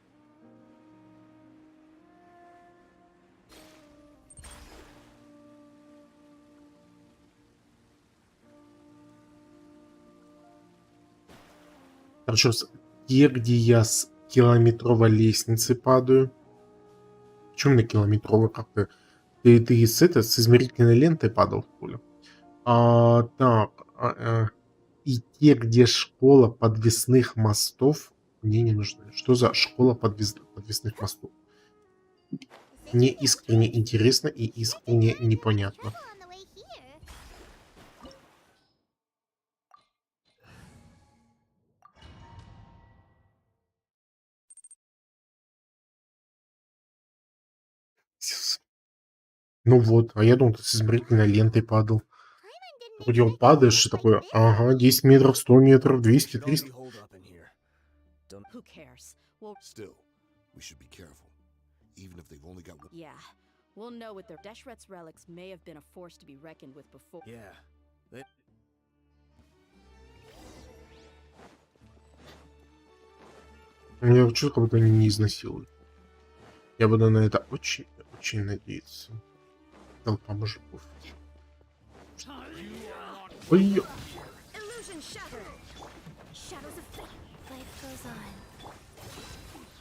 Хорошо, где я с километровой лестницы падаю? Почему на километровой как-то? Ты с измерительной лентой падал, что ли? Так, и те, где школа подвесных мостов, мне не нужны. Что за школа подвесных мостов? Мне искренне интересно и искренне непонятно. Ну вот, а я думал, ты с измерительной лентой падал. Вроде вот падаешь и такой, ага, 10 метров, 100 метров, 200, 300. Who cares? Still, we should be careful. Even if they've only got one. Yeah. We'll know with their Deshret's relics may have been a force to be reckoned with before. Yeah. Меня чувство, как будто они не изнасилуют. Я буду на это очень надеяться. Толпа мужиков. Ой.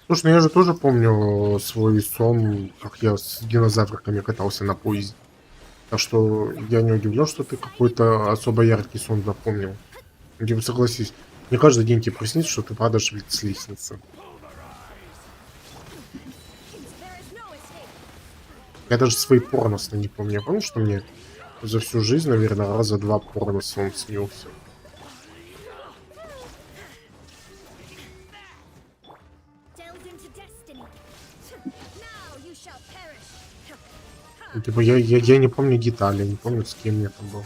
Слушай, ну я же тоже помню свой сон, как я с динозавриками катался на поезде. Так что я не удивлен, что ты какой-то особо яркий сон запомнил. Типа, согласись, не каждый день тебе приснится, что ты падаешь с лестницы. Я даже свои порно-сны не помню. Я помню, что мне за всю жизнь, наверное, раза 2 порно-сон снился. Типа я не помню детали, не помню, с кем я там был.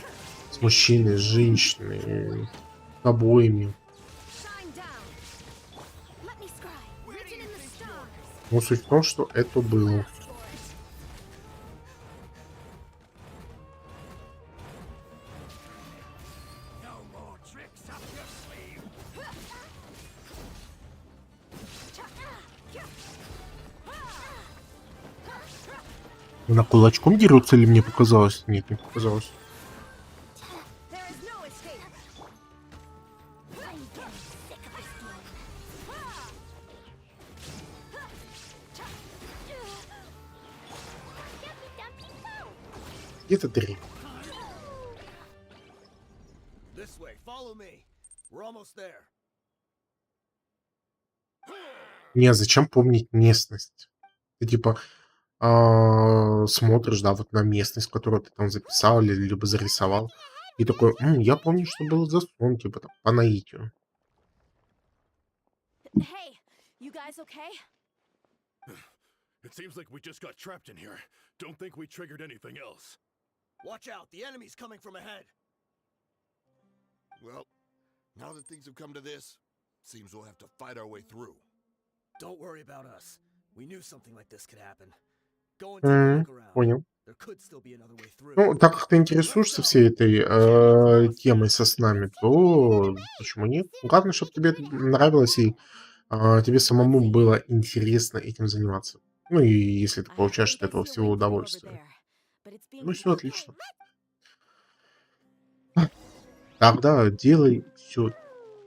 С мужчиной, с женщиной, с обоими. Но суть в том, что это было. Она кулачком дерется или мне показалось? Нет, не показалось. Где-то дрянь. Не, зачем помнить местность? Ты типа смотришь, да, вот на местность, которую ты там записал или либо зарисовал. И такой, я помню, что было за сон, типа там, по наитию. Hey, you guys okay? It seems like we just got trapped in here. Don't think we triggered anything else. Watch out, the enemy's coming from ahead. Well, now that things have come to this, seems we'll have to fight our way through. Don't worry about us. We knew something like this could happen. Go and take a look around. Понял. There could still be another way through. Ну, так как ты интересуешься всей этой темой со снами, то почему нет? Главное, чтобы тебе это нравилось и тебе самому было интересно этим заниматься. Ну и если ты получаешь от этого всего удовольствие. Ну все отлично. Тогда делай все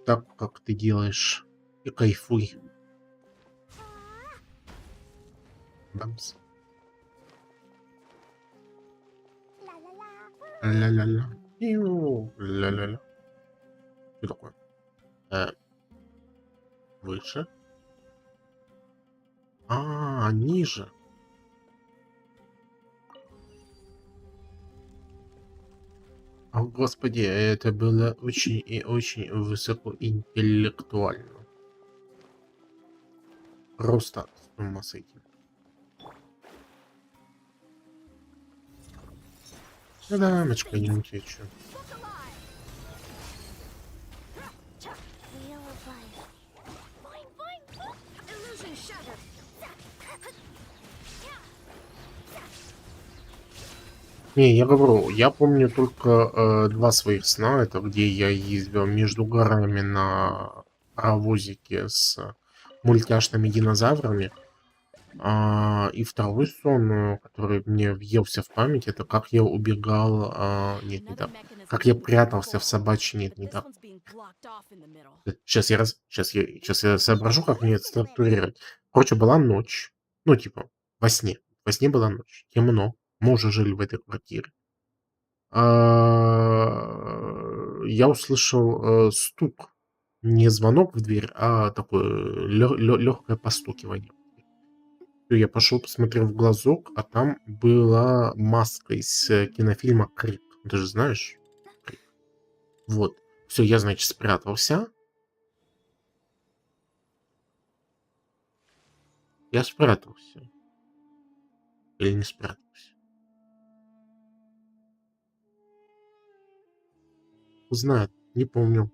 так, как ты делаешь. И кайфуй. Бамс. Ля-ля-ля. Иу. Ля-ля-ля. Что такое? Выше. Ниже. О, господи, это было очень и очень высокоинтеллектуально. Просто с ума сойти. Да, дамочка, не утечу. Не, я говорю, я помню только 2 своих сна. Это где я ездил между горами на паровозике с мультяшными динозаврами. И второй сон, который мне въелся в память, это как я убегал... нет, не так. Как я прятался в собачьей... Нет, не так. Сейчас я соображу, как мне это структурировать. Короче, была ночь. Ну, типа, во сне. Во сне была ночь. Темно. Мы уже жили в этой квартире. я услышал стук. Не звонок в дверь, а такое легкое постукивание. Я пошел, посмотрел в глазок, а там была маска из кинофильма «Крик». Ты же знаешь? «Крик». Вот. Все, я, значит, спрятался. Я спрятался. Или не спрятался? Знает, не помню.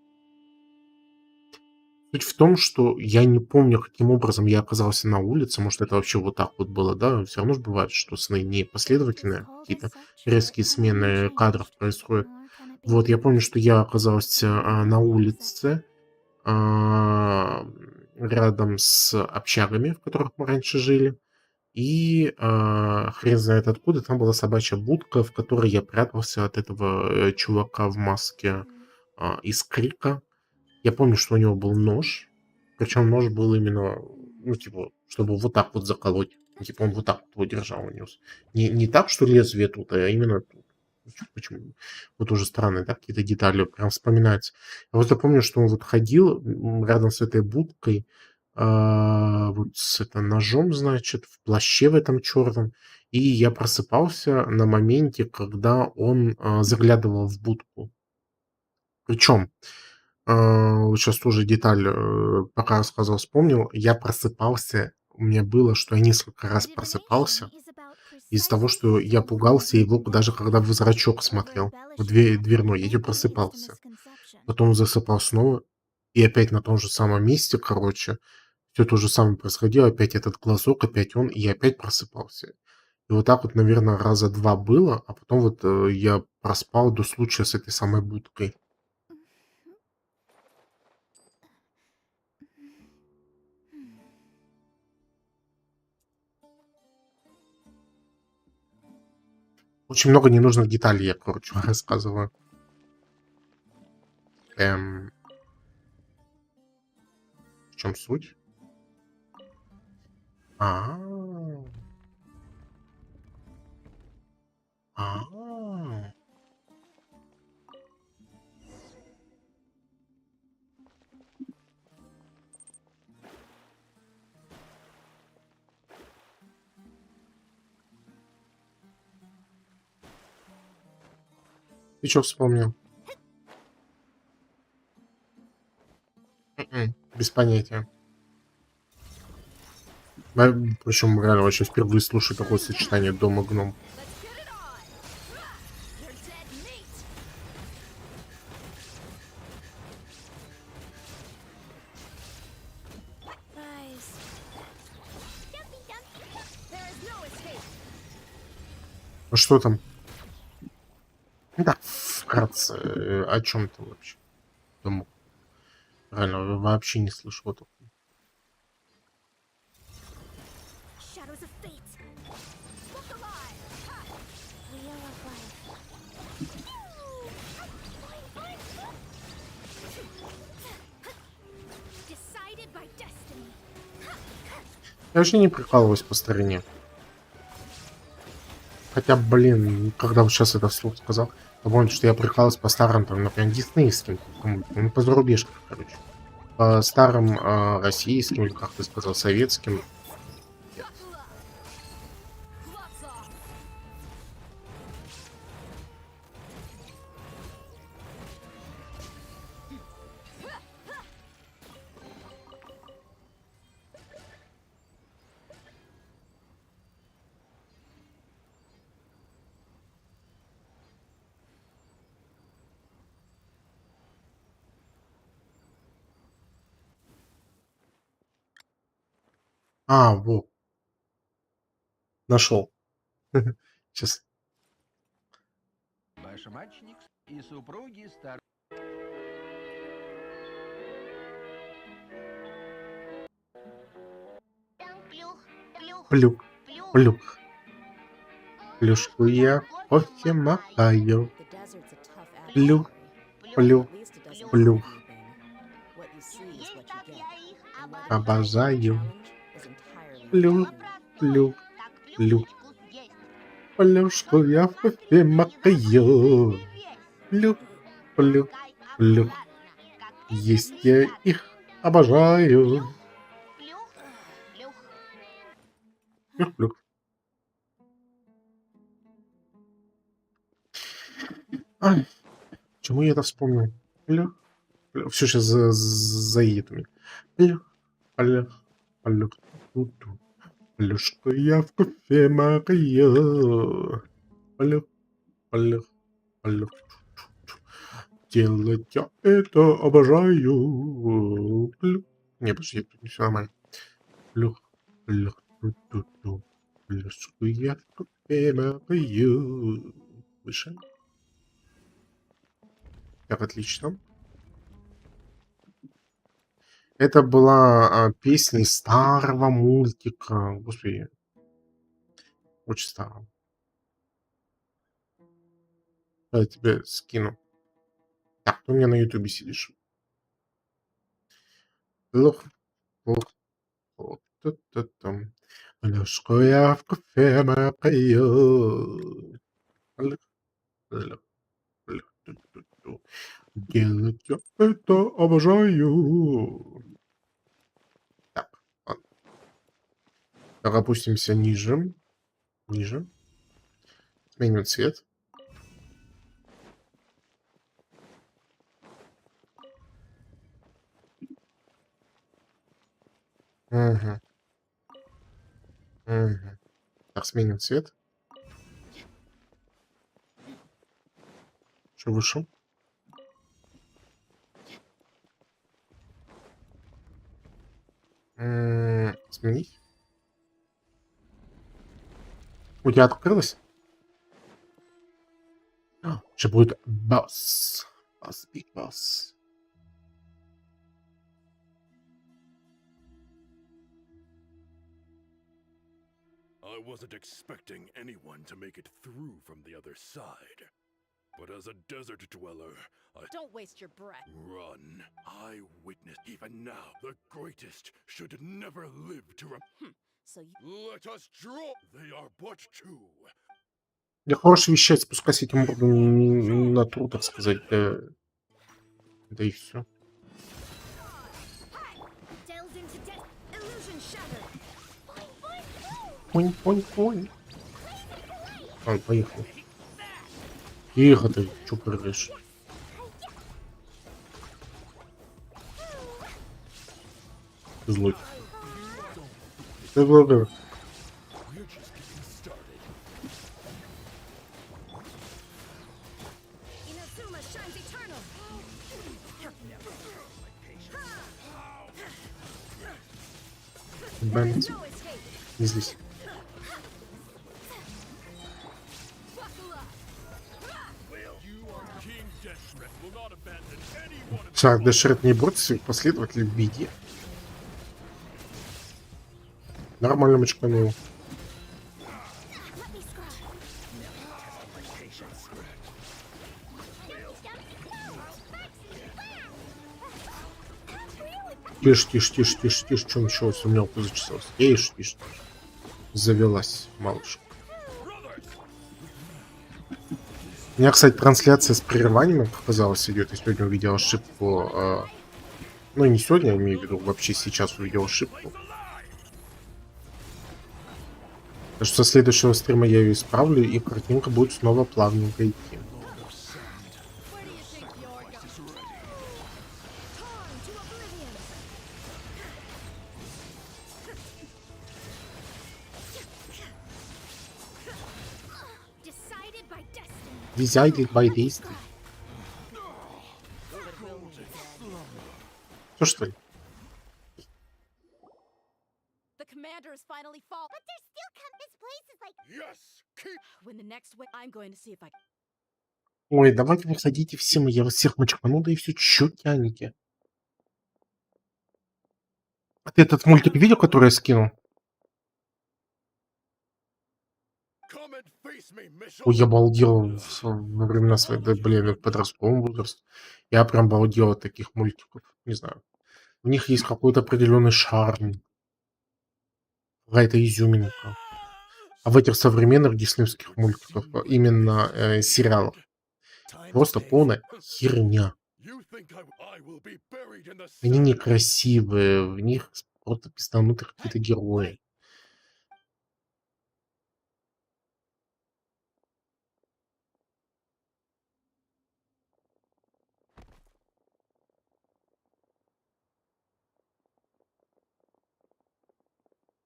Суть в том, что я не помню, каким образом я оказался на улице. Может, это вообще вот так вот было, да? Все равно же бывает, что сны не последовательные, какие-то резкие смены кадров происходят. Вот, я помню, что я оказался на улице, рядом с общагами, в которых мы раньше жили. И хрен знает откуда, там была собачья будка, в которой я прятался от этого чувака в маске из Крика. Я помню, что у него был нож, причем нож был именно, ну, типа, чтобы вот так вот заколоть. Ну, типа он вот так вот его держал, он нес. Не так, что лезвие тут, а именно тут. Почему? Вот уже странно, да, какие-то детали прям вспоминаются. Я вот помню, что он вот ходил рядом с этой будкой, вот с это ножом, значит, в плаще в этом черном. И я просыпался на моменте, когда он заглядывал в будку. Причем вот щас тоже деталь, пока рассказывал, вспомнил. Я просыпался, у меня было, что я несколько раз просыпался из-за того, что я пугался его, даже когда в зрачок смотрел, в дверной, я просыпался. Потом засыпал снова, и опять на том же самом месте, короче, все то же самое происходило, опять этот глазок, опять он, и я опять просыпался. И вот так вот, наверное, раза 2 было, а потом вот, я проспал до случая с этой самой будкой. Очень много ненужных деталей я, короче, рассказываю. В чем суть? А. А. Ты чё вспомнил? Без понятия. Причем реально вообще впервые слушаю такое сочетание "Дом" и "Гном". А что там? Ну да, вкратце, о чем ты вообще? Думал. Реально, вообще не слышал этого. Я вообще не прикалываюсь по старине. Хотя, блин, когда вот щас это вслух сказал, я помню, что я прикалываюсь по старым, там, например, диснеевским, ну, по зарубежкам, короче. По старым, российским, или, как ты сказал, советским. Во. Нашел. Сейчас. Башмачник и супруги стар... Плюх, плюх. Плюшку я кофе макаю. Плюх, плюх, плюх. Обожаю. Плюх, плюх, плюх. Плюшку я в кофе макаю. Плюх, плюх, Плюх. Есть я их обожаю. Плюх-плюх. Ай, чему я это вспомнил? Плюх. Все сейчас заедет у меня. Плюх. Плюх. Плюх. Ту-ту. Плюшка я в кофеманию. Плюх. Плюх. Плюх. Делать я это обожаю. Плюх. Не, подожди, тут не все нормально. Плюх. Плюх. Ту-ту-ту. Плюшку я в кофеманию. Выше. Так, отлично. Это была песня из старого мультика. Господи. Очень старого. Я тебе скину. Так, ты у меня на ютубе сидишь. Плох, плох, плох. Ту-ту-тум. Плюшку я в кофеманию. Плюх, плюх, плюх. Ту-ту-ту. Делать я это обожаю. Так, ладно. Так, опустимся ниже. Ниже. Сменим цвет. Угу. Угу. Так, сменим цвет. Что вышел? Сменить. У тебя открылось? Сейчас будет босс. Босс, биг босс. I wasn't expecting anyone to make it through from the other side. But as a desert dweller, I Don't waste your breath. run. I witnessed even now the greatest should never live to So you let us draw. They are but two. Для хороших вещей спускайся этим уровнем на труд, так сказать. Да и все. Понь. Ой, поехали. Тихо ты, чё прыгаешь? Ты злой. Ты злой. Бэмс. Не здесь. Так, Дэшред не борется своих последователей в беде. Нормально мочканул. Тише, что началось? У меня вот зачесалось. Тише. Завелась малышка. У меня, кстати, трансляция с прерыванием, как оказалось, идет. Я сегодня увидел ошибку. Ну, не сегодня, я имею в виду, вообще сейчас увидел ошибку. Так что со следующего стрима я ее исправлю, и картинка будет снова плавненько идти. Decided by действий. Что ли? The commander is finally fall. But there's still this place is like. Yes, keep. When the next way, I'm going to see if I. Ой, давайте выходите все, я вас всех мочкану, да и все, чё тянете? А ты этот мультик видел, который я скинул? Ой, я балдел во времена своей, да, блин, в подростковом возрасте. Я прям балдел от таких мультиков. Не знаю. В них есть какой-то определенный шарм. Какая-то изюминка. А в этих современных диснеевских мультиках, именно сериалах, просто полная херня. I will be buried in the Они sand. некрасивые, в них просто пиздануты какие-то герои.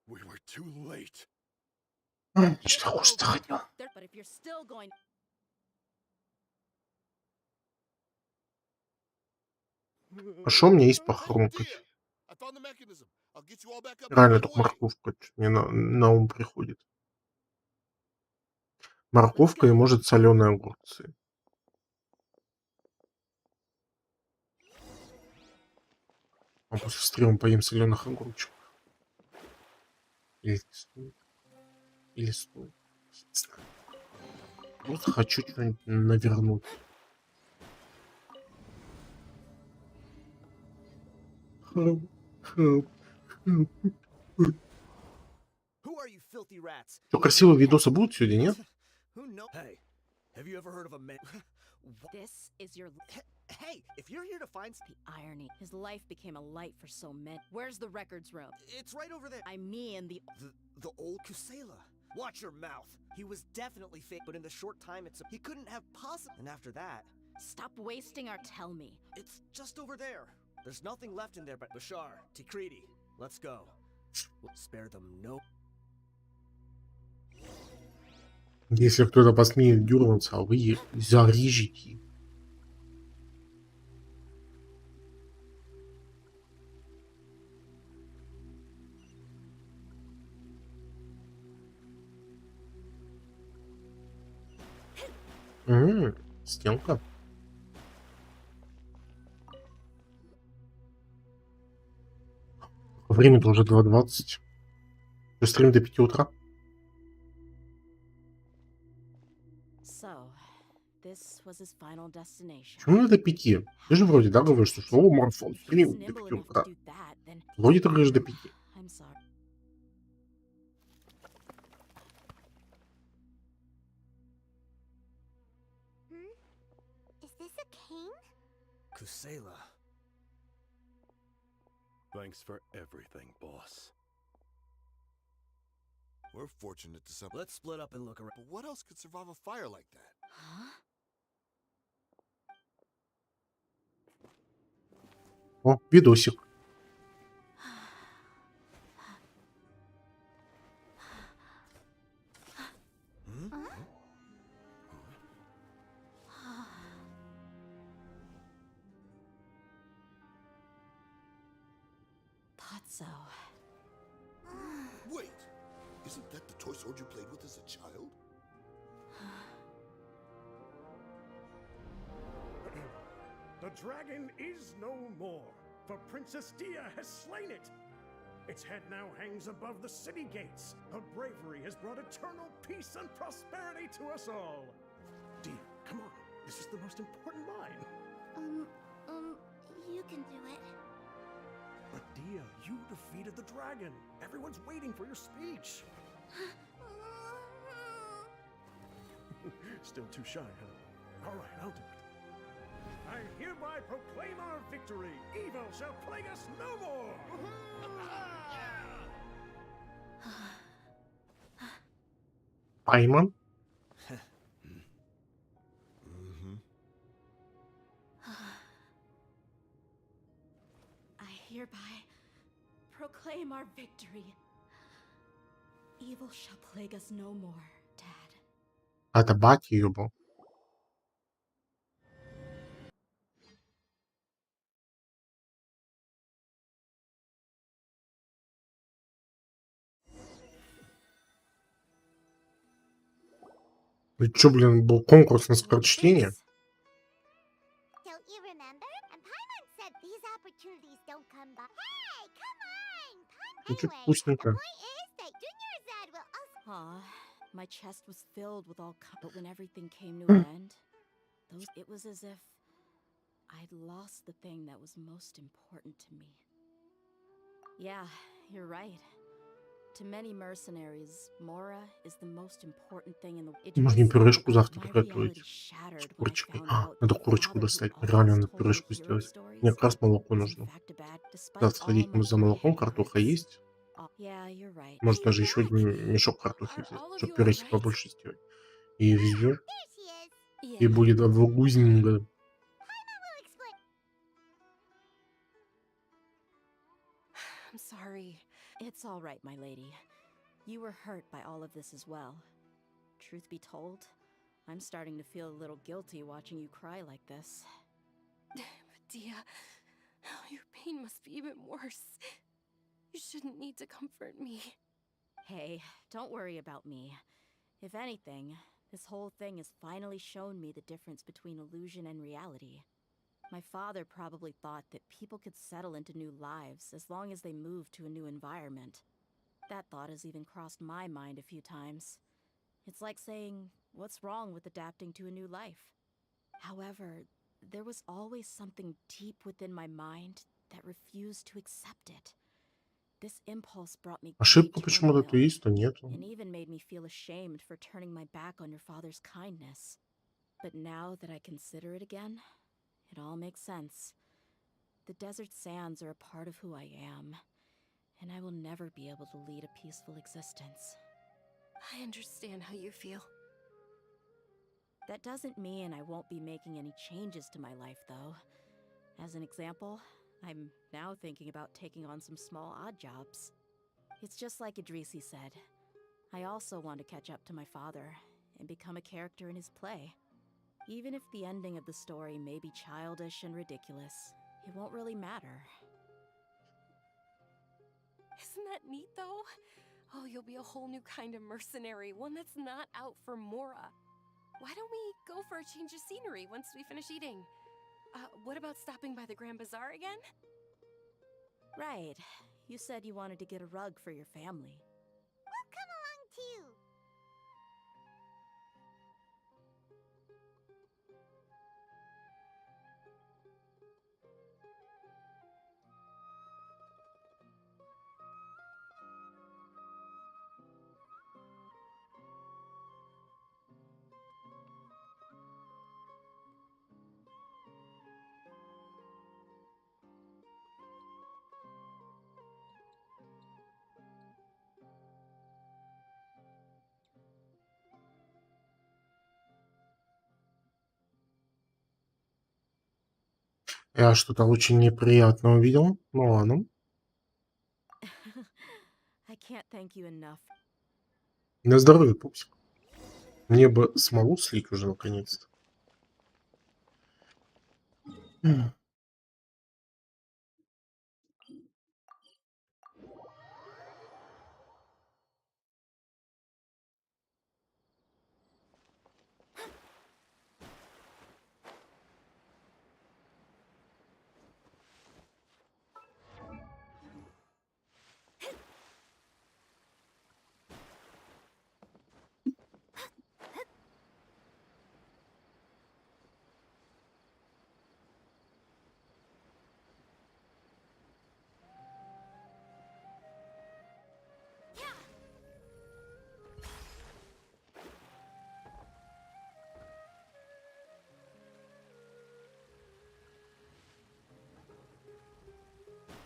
We were too late. Что я хуже захотел. But if you're still going... Хорошо, у меня есть похрумкать. Реально, только морковка мне на ум приходит. Морковка и, может, соленые огурцы. А после стрима поем соленых огурчиков. Или не стоит? Или стоит? Не знаю. Просто хочу что-нибудь навернуть. Что, красивые видосы будут сегодня, нет? Hey, have you ever heard of a man? This is your... Hey, if you're here to find... The irony. His life became a light for so many. Where's the records room? It's right over there. I mean The old Kusela. Watch your mouth. He was definitely fake, but in the short time he couldn't have possibly... And after that... Stop wasting our... Tell me. It's just over there. There's nothing left in there but Bashar, Tikriti. Let's go. We'll spare them no... Если кто-то посмеет дернуться, а вы зарежете. Стенка. Время-то уже 2:20. Стрим до 5 утра. Почему до 5? Ты же вроде, да, говоришь, что марафон стрим до 5 утра. Вроде ты говоришь до 5. Kusela. Thanks for everything, boss. We're fortunate to some. Let's split up and look around. But what else could survive a fire like that? О, видосик. So. Wait! Isn't that the toy sword you played with as a child? The dragon is no more, for Princess Dia has slain it. Its head now hangs above the city gates. Her bravery has brought eternal peace and prosperity to us all. Dia, come on. This is the most important line. You can do it. But Dia, you defeated the dragon. Everyone's waiting for your speech. Still too shy, huh? All right, I'll do it. I hereby proclaim our victory. Evil shall plague us no more. Пайман? I hereby proclaim our victory. Evil shall plague us no more, Dad. Это батя ее был. И чё, блин, был конкурс на скорочтение? Don't you remember? And Paimon said these opportunities don't come by. Hey, come on! Ну, чё вкусненько. My chest was filled with all but when everything came to an end, it was as if I'd lost the thing that was most important to me. Yeah, you're right. To many mercenaries, Mora is the most important thing in the world. Можно пюрешку завтра приготовить. С курочкой. Надо курочку достать. Реально надо пюрешку сделать. Мне как раз молоко нужно. Завтра сходить за молоком, картоха есть. Может даже еще мешок картохи взять, чтобы пюрехи побольше сделать. И везде. И будет вкусненько. I'm sorry. It's all right, my lady. You were hurt by all of this as well. Truth be told, I'm starting to feel a little guilty watching you cry like this. Dia, your pain must be even worse. You shouldn't need to comfort me. Hey, don't worry about me. If anything, this whole thing has finally shown me the difference between illusion and reality. My father probably thought that people could settle into new lives as long as they moved to a new environment. That thought has even crossed my mind a few times. It's like saying, what's wrong with adapting to a new life? However, there was always something deep within my mind that refused to accept it. This impulse brought me Ошибка great почему-то то turmoil, есть, то нету. and even made me feel ashamed for turning my back on your father's kindness. But now that I consider it again, it all makes sense. The desert sands are a part of who I am, and I will never be able to lead a peaceful existence. I understand how you feel. That doesn't mean I won't be making any changes to my life, though. As an example, I'm now thinking about taking on some small odd jobs. It's just like Idrisi said. I also want to catch up to my father and become a character in his play. Even if the ending of the story may be childish and ridiculous, it won't really matter. Isn't that neat, though? Oh, you'll be a whole new kind of mercenary, one that's not out for Mora. Why don't we go for a change of scenery once we finish eating? What about stopping by the Grand Bazaar again? Right. You said you wanted to get a rug for your family. We'll come along too. Я что-то очень неприятно увидел. Ну ладно. I can't thank you enough. На здоровье, пупсик. Мне бы смолу слить уже наконец-то.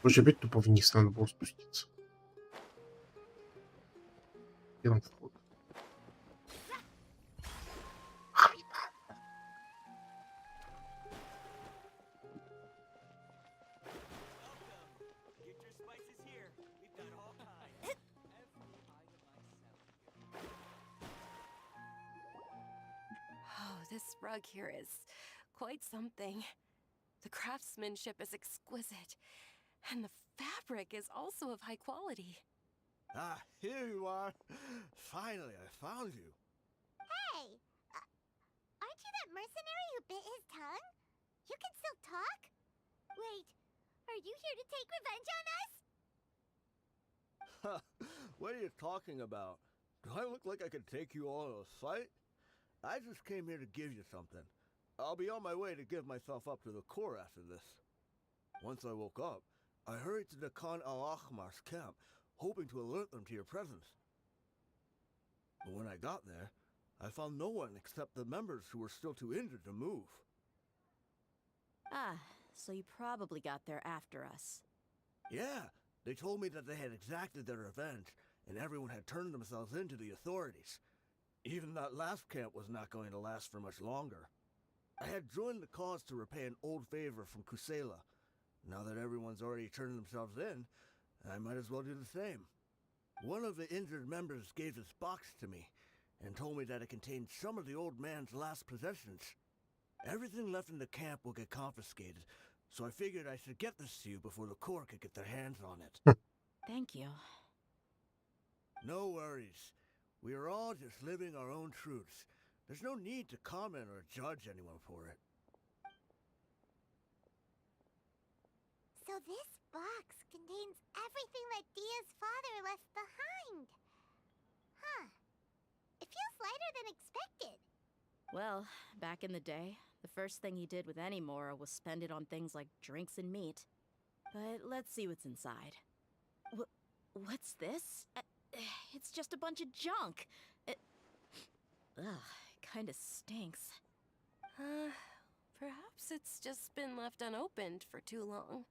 Короче, опять тупо вниз надо было спуститься. Где там вход? Oh, this rug here is quite something. The craftsmanship is exquisite, and the fabric is also of high quality. Ah, here you are. Finally, I found you. Hey! Aren't you that mercenary who bit his tongue? You can still talk? Wait, are you here to take revenge on us? What are you talking about? Do I look like I could take you all to a fight? I just came here to give you something. I'll be on my way to give myself up to the Corps after this. Once I woke up, I hurried to the Khan al-Ahmar's camp, hoping to alert them to your presence. But when I got there, I found no one except the members who were still too injured to move. Ah, so you probably got there after us. Yeah, they told me that they had exacted their revenge, and everyone had turned themselves in to the authorities. Even that last camp was not going to last for much longer. I had joined the cause to repay an old favor from Kusela. Now that everyone's already turned themselves in, I might as well do the same. One of the injured members gave this box to me, and told me that it contained some of the old man's last possessions. Everything left in the camp will get confiscated, so I figured I should get this to you before the Corps could get their hands on it. Thank you. No worries. We are all just living our own truths. There's no need to comment or judge anyone for it. So this box contains everything that Dia's father left behind. Huh. It feels lighter than expected. Well, back in the day, the first thing he did with any Mora was spend it on things like drinks and meat. But let's see what's inside. What's this? It's just a bunch of junk. Ugh, it kinda stinks. Perhaps it's just been left unopened for too long.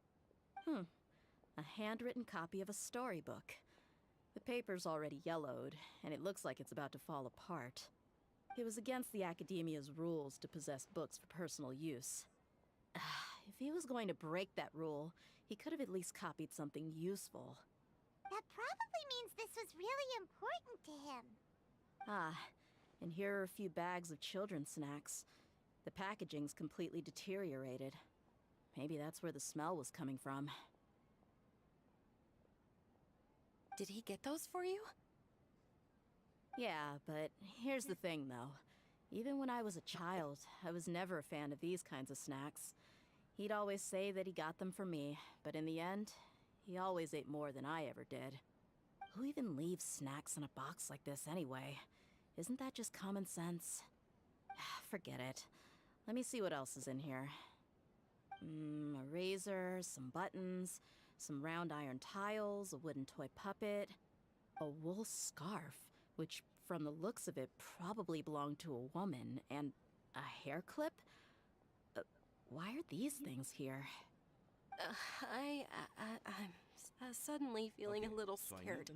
A handwritten copy of a storybook. The paper's already yellowed, and it looks like it's about to fall apart. It was against the Academia's rules to possess books for personal use. If he was going to break that rule, he could have at least copied something useful. That probably means this was really important to him. Ah, and here are a few bags of children's snacks. The packaging's completely deteriorated. Maybe that's where the smell was coming from. Did he get those for you? Yeah, but here's the thing, though. Even when I was a child, I was never a fan of these kinds of snacks. He'd always say that he got them for me, but in the end, he always ate more than I ever did. Who even leaves snacks in a box like this anyway? Isn't that just common sense? Forget it. Let me see what else is in here. A razor, some buttons, some round iron tiles, a wooden toy puppet, a wool scarf, which from the looks of it probably belonged to a woman, and a hair clip? Why are these things here? I'm suddenly feeling a little scared.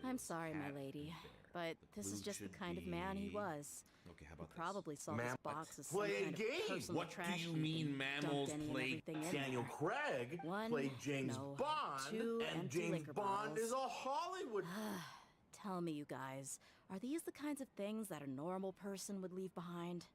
I'm sorry, my lady, but this is just the kind of man he was. Okay, how He about probably saw this box as some Play a kind of game. personal What trash do you heap mean and mammals dumped any and played everything in Daniel there. Craig, One, played James no, Bond, two and empty James liquor Bond bottles. is a Hollywood. Tell me, you guys, are these the kinds of things that a normal person would leave behind?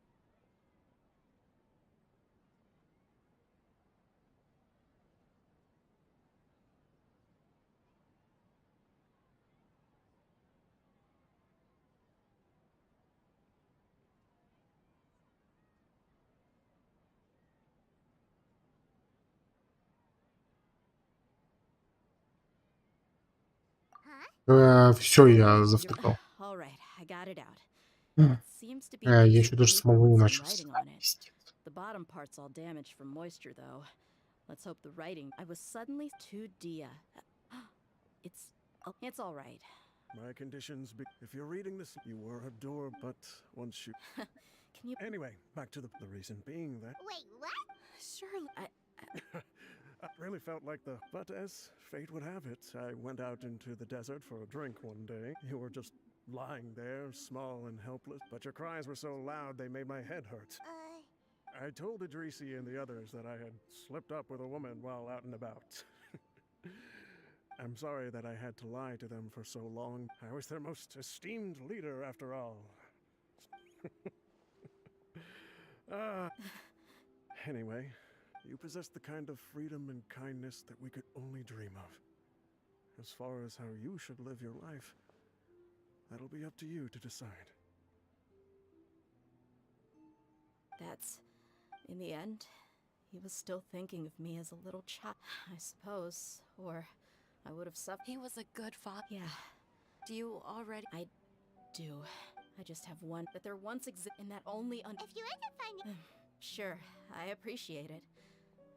Все, я завтыкал. All right, I got it out. М. It seems to be Я a piece еще of даже paper самого не with some начал writing читать. on it. The bottom part's all damaged from moisture, though. Let's hope the writing. I was suddenly to Dia. It's all right. My conditions. If you're reading this, you were a door, but once you. Can you? Anyway, back to the reason being that Wait, what? Surely. I really felt like the. But as fate would have it, I went out into the desert for a drink one day. You were just lying there, small and helpless, but your cries were so loud they made my head hurt. I told Idrisi and the others that I had slipped up with a woman while out and about. I'm sorry that I had to lie to them for so long. I was their most esteemed leader, after all. Anyway, you possess the kind of freedom and kindness that we could only dream of. As far as how you should live your life, that'll be up to you to decide. That's. In the end, he was still thinking of me as a little child, I suppose. Or I would have suffered. He was a good father. Yeah. Do you already? I do. I just have one that there once existed, and that only If you end up finding... Sure, I appreciate it.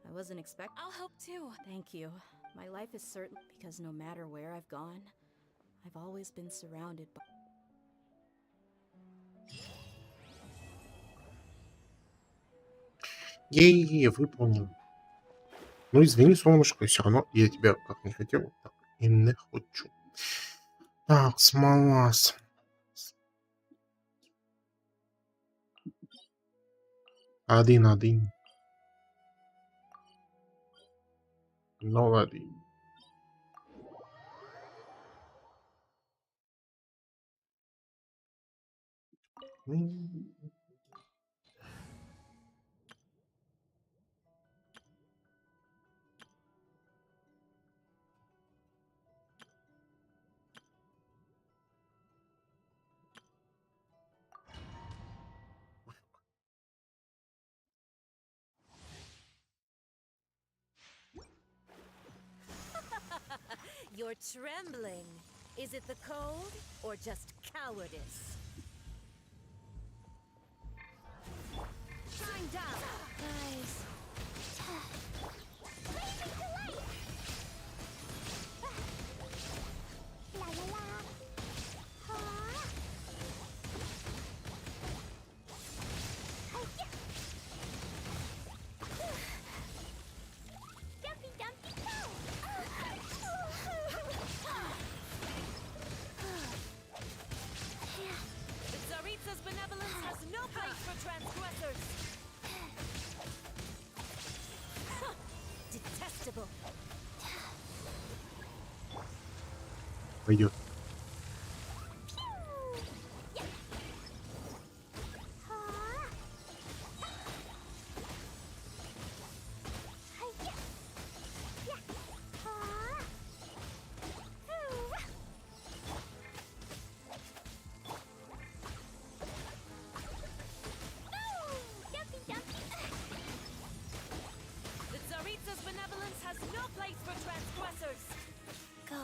I wasn't expecting. I'll help too. Thank you. My life is certain because no matter where I've gone, I've always been surrounded by... Выполнил. Ну, извини, солнышко, все равно я тебя как не хотел, так и не хочу. Так, смола. Один. Ну, один. You're trembling. Is it the cold or just cowardice? Shine down, guys. Tsaritsa's benevolence has no place for transgressors. Detestable. Пойдет. The Tsaritsa's benevolence has no place for transgressors. Go.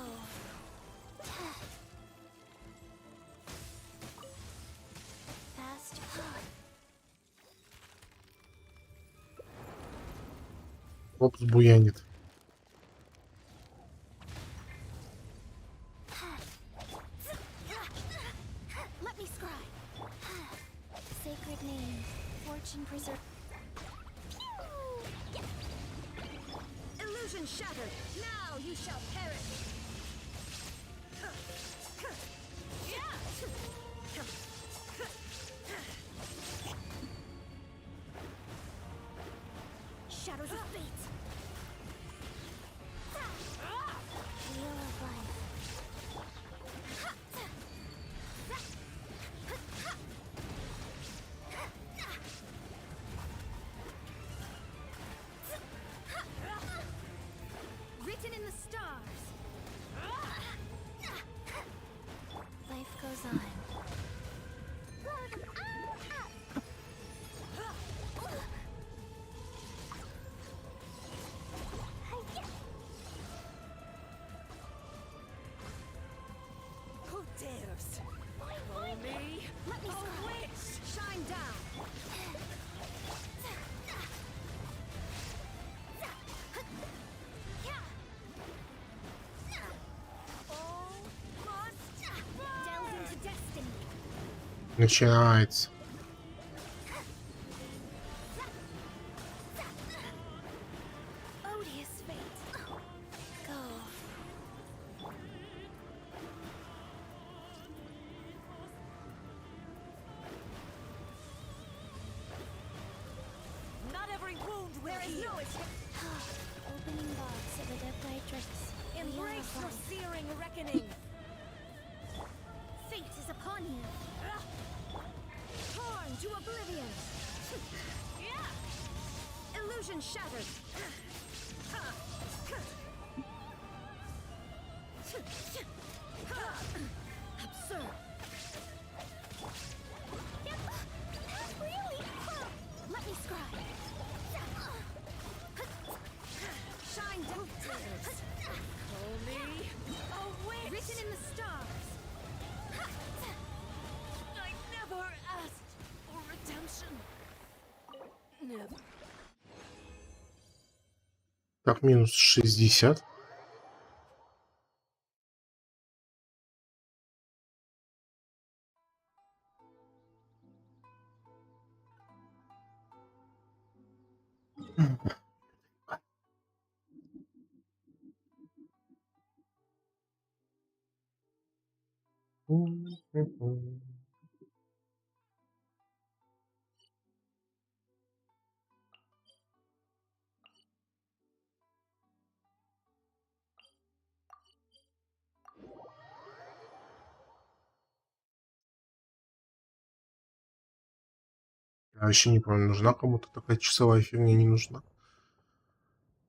Fast. Опс, буянит. Let me scribe. Sacred name, fortune preserve. Illusion shattered. Now you shall perish. Shadows of fate. Wheel of life. Written in the stars. Life goes on. Who dares? Call me. Let me A scribe. witch. Shine down. All must Delve into destiny. Начинается. Odious fate. Go. Not every wound will heal. Opening box of the Deathlightrix. Embrace your searing reckoning. Fate is upon you. Torn to oblivion. Illusion shattered. Absurd. Really? Let me scribe. Shine down. Call me a witch. Written in the stars. I never asked for redemption. Never. Так, минус 60. Я вообще не понимаю, нужна кому-то такая часовая фигня, не нужна.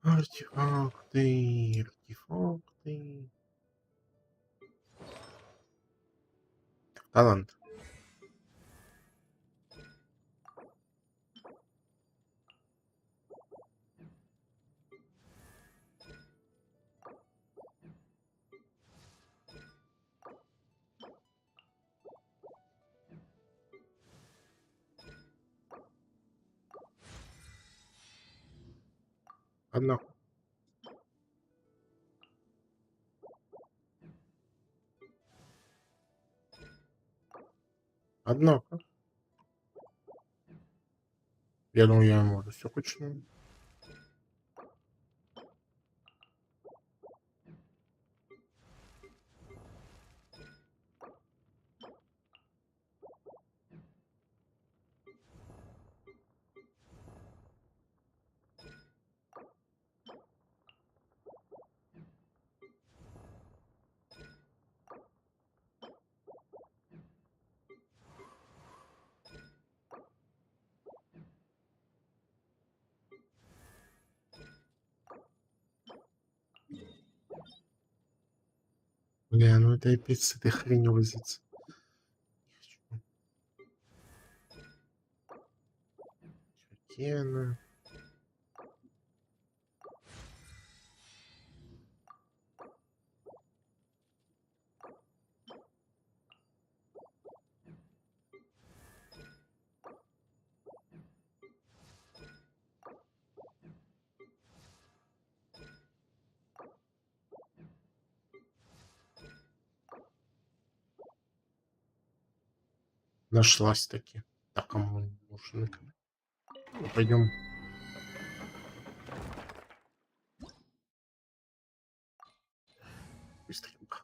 Артефакты, артефакты. Талант. Однако. Однако. Я думаю, я ему все почну. Бля, ну это опять с этой хренью возиться. Тена. Нашлась таки. Так, кому нужны? Ну, пойдем. Быстренько.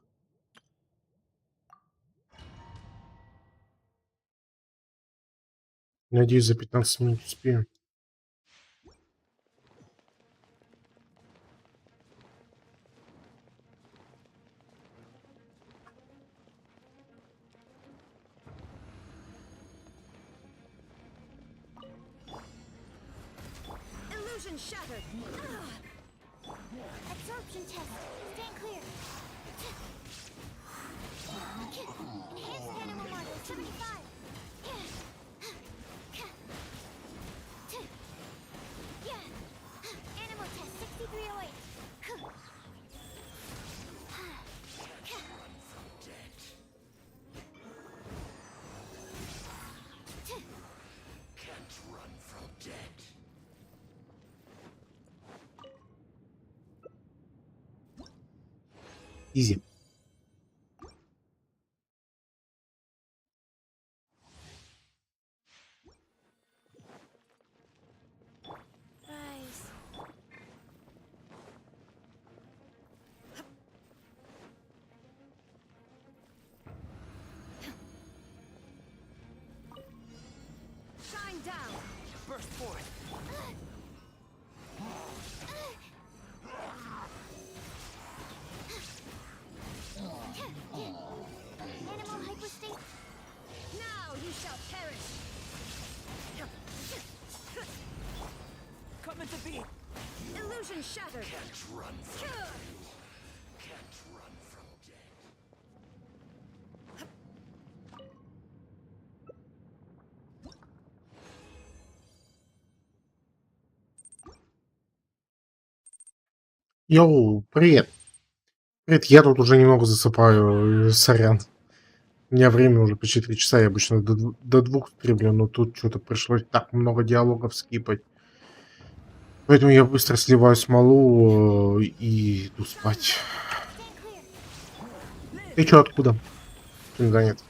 Надеюсь, за 15 минут успею. Illusion shattered. Absorption test. Stand clear. Enhanced animal model 75. Animal test 6308. Can't run from death. Изи. Rise. Shine down. Burst forth. Animal hyperstate. Now you shall perish. Come into being. Illusion shattered. Can't run from Can't run from death. Йоу, привет. Привет, я тут уже немного засыпаю, сорян. У меня время уже почти 3 часа, я обычно до 2 стримлю, но тут что-то пришлось так много диалогов скипать. Поэтому я быстро сливаю смолу и иду спать. Ты чё, откуда? Чем занят?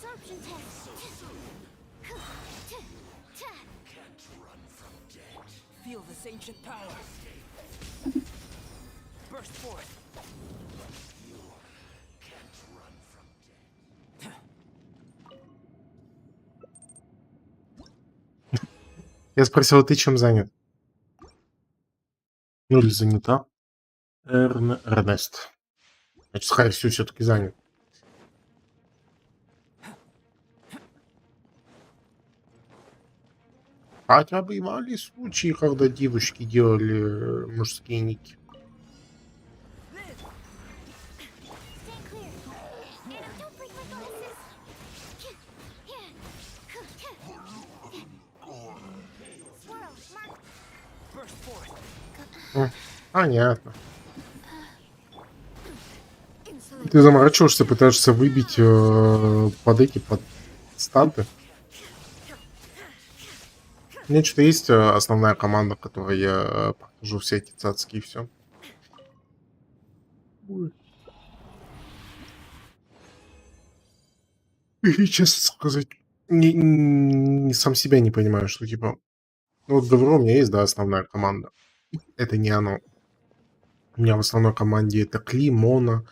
Absorption test. Feel this ancient power. Burst forth. Я спросил, ты чем занят? Ну или занята? Эрнест. Значит, скорее всего, все-таки занят. Хотя бывали случаи, когда девушки делали мужские ники. Понятно. Ты заморачиваешься, пытаешься выбить под эти под статы. У меня что-то есть основная команда, в которой я прохожу все эти цацки и все. И, честно сказать, сам себя не понимаю, что типа... Ну вот говорю, у меня есть, да, основная команда. Это не оно. У меня в основной команде это Кли, Мона,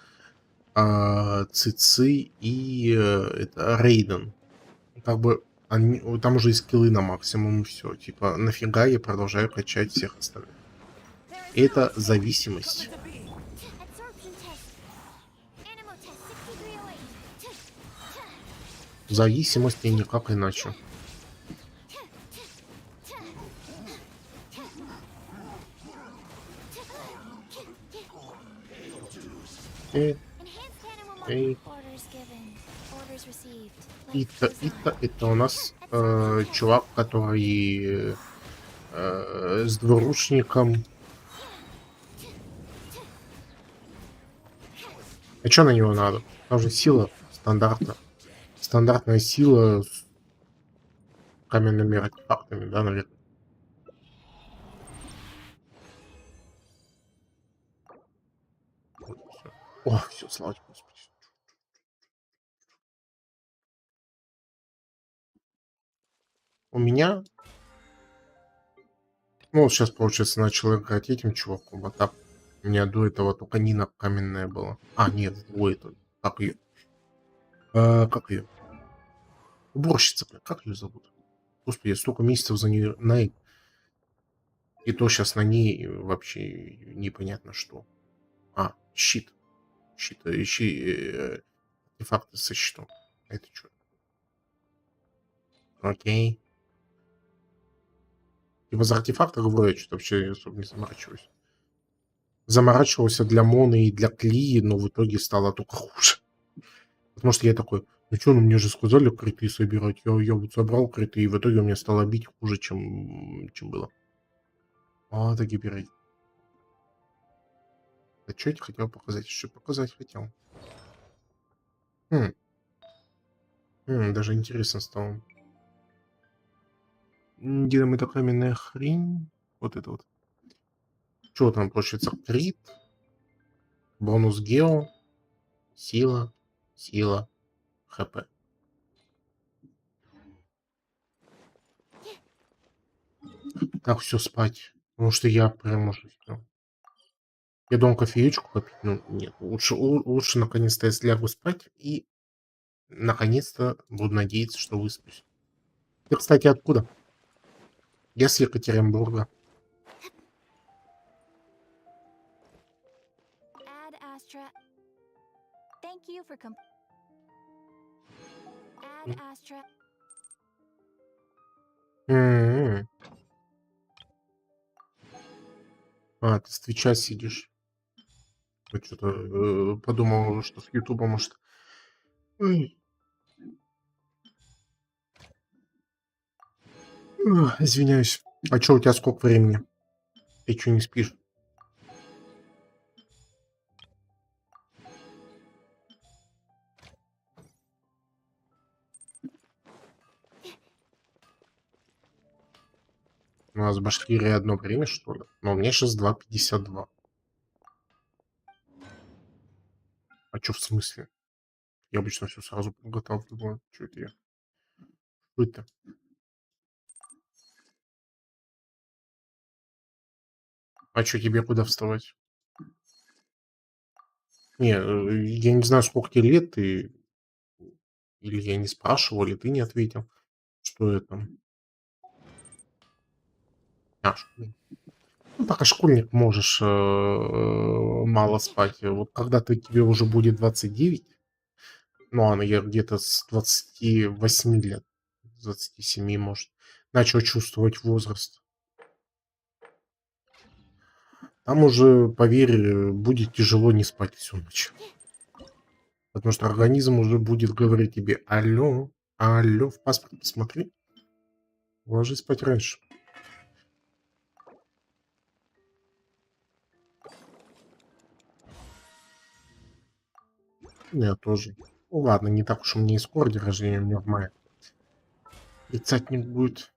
Цици и это Рейден. Как бы там уже и скиллы на максимум, и все. Типа, нафига я продолжаю качать всех остальных? Это зависимость. Зависимость и никак иначе. Это у нас чувак, который с двуручником. А что на него надо? Там же сила стандартная. Стандартная сила с каменными артефактами, да, наверное. О, все, слава тебе, Господи. У меня... Ну, вот сейчас, получается, начал играть этим чуваком, а так у меня до этого только Нина каменная была. А, нет, это... Как ее? Как ее? Уборщица, бля, как ее зовут? Господи, я столько месяцев за нее и то сейчас на ней вообще непонятно что. А, щит. Щит, артефакты со щитом. Это что? Окей. Типа за артефакты говорю, я что-то вообще особо не заморачиваюсь. Заморачивался для Моны и для Клии, но в итоге стало только хуже. Потому что я такой, ну что, ну мне же сказали криты собирать. Я вот собрал криты, и в итоге у меня стало бить хуже, чем было. А, так гиберей. А что я хотел показать? Что показать хотел? Даже интересно стало. Динамитокаменная хрень. Вот это вот. Что там получается? Крит. Бонус гео. Сила. Сила. ХП. Так, все, спать. Потому что я прям уже всё. Я думал кофеечку попить, но нет. Лучше наконец-то я слягу спать и наконец-то буду надеяться, что высплюсь. Ты, кстати, откуда? Я с Екатеринбурга. Ad Astra. Thank you for Ad Astra. А, ты с Твича сидишь. Я что-то подумал, что с Ютуба, может. Извиняюсь. А что у тебя сколько времени? Ты что, не спишь? У нас в Башкирии одно время, что ли? Но у меня сейчас 2:52. А что в смысле? Я обычно все сразу подготавливаю. Чё это я? Что это? А чё, тебе куда вставать? Не, я не знаю, сколько тебе лет, ты или я не спрашивал, или ты не ответил, что это. Школьник. Ну, пока школьник можешь, мало спать. Вот когда тебе уже будет 29, ну, а я где-то с 28 лет, с 27, может, начал чувствовать возраст. Там уже, поверь, будет тяжело не спать всю ночь. Потому что организм уже будет говорить тебе: "Алло, алло, в паспорт посмотри, ложись спать раньше". Я тоже. Ну ладно, не так уж у меня и скоро день рождения, у меня в мае. Тридцатник будет.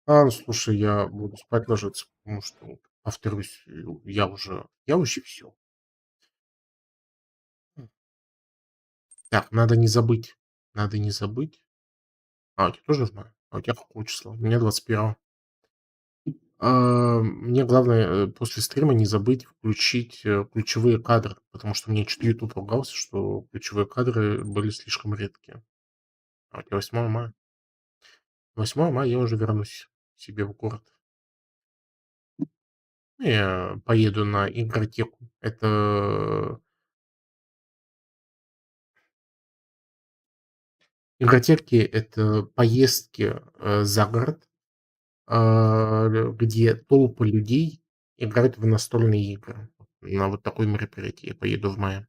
Ну слушай, я буду спать ложиться, потому что, вот, повторюсь, я уже все. Так, надо не забыть. Надо не забыть. У тебя тоже в мае? А у тебя какого числа? У меня 21. Мне главное, после стрима не забыть включить, ключевые кадры, потому что мне чё-то "Ютуб" ругался, что ключевые кадры были слишком редкие. А у тебя 8 мая. 8 мая я уже вернусь к себе в город. Я поеду на игротеку. Это игротеки — это поездки, за город, где толпы людей играют в настольные игры. На вот такое мероприятие я поеду в мае.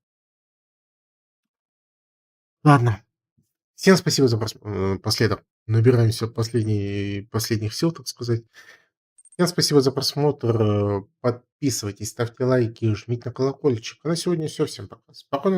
Ладно. Всем спасибо за последок. Набираемся последних сил, так сказать. Всем спасибо за просмотр. Подписывайтесь, ставьте лайки, жмите на колокольчик. А на сегодня все. Всем пока. Спокойной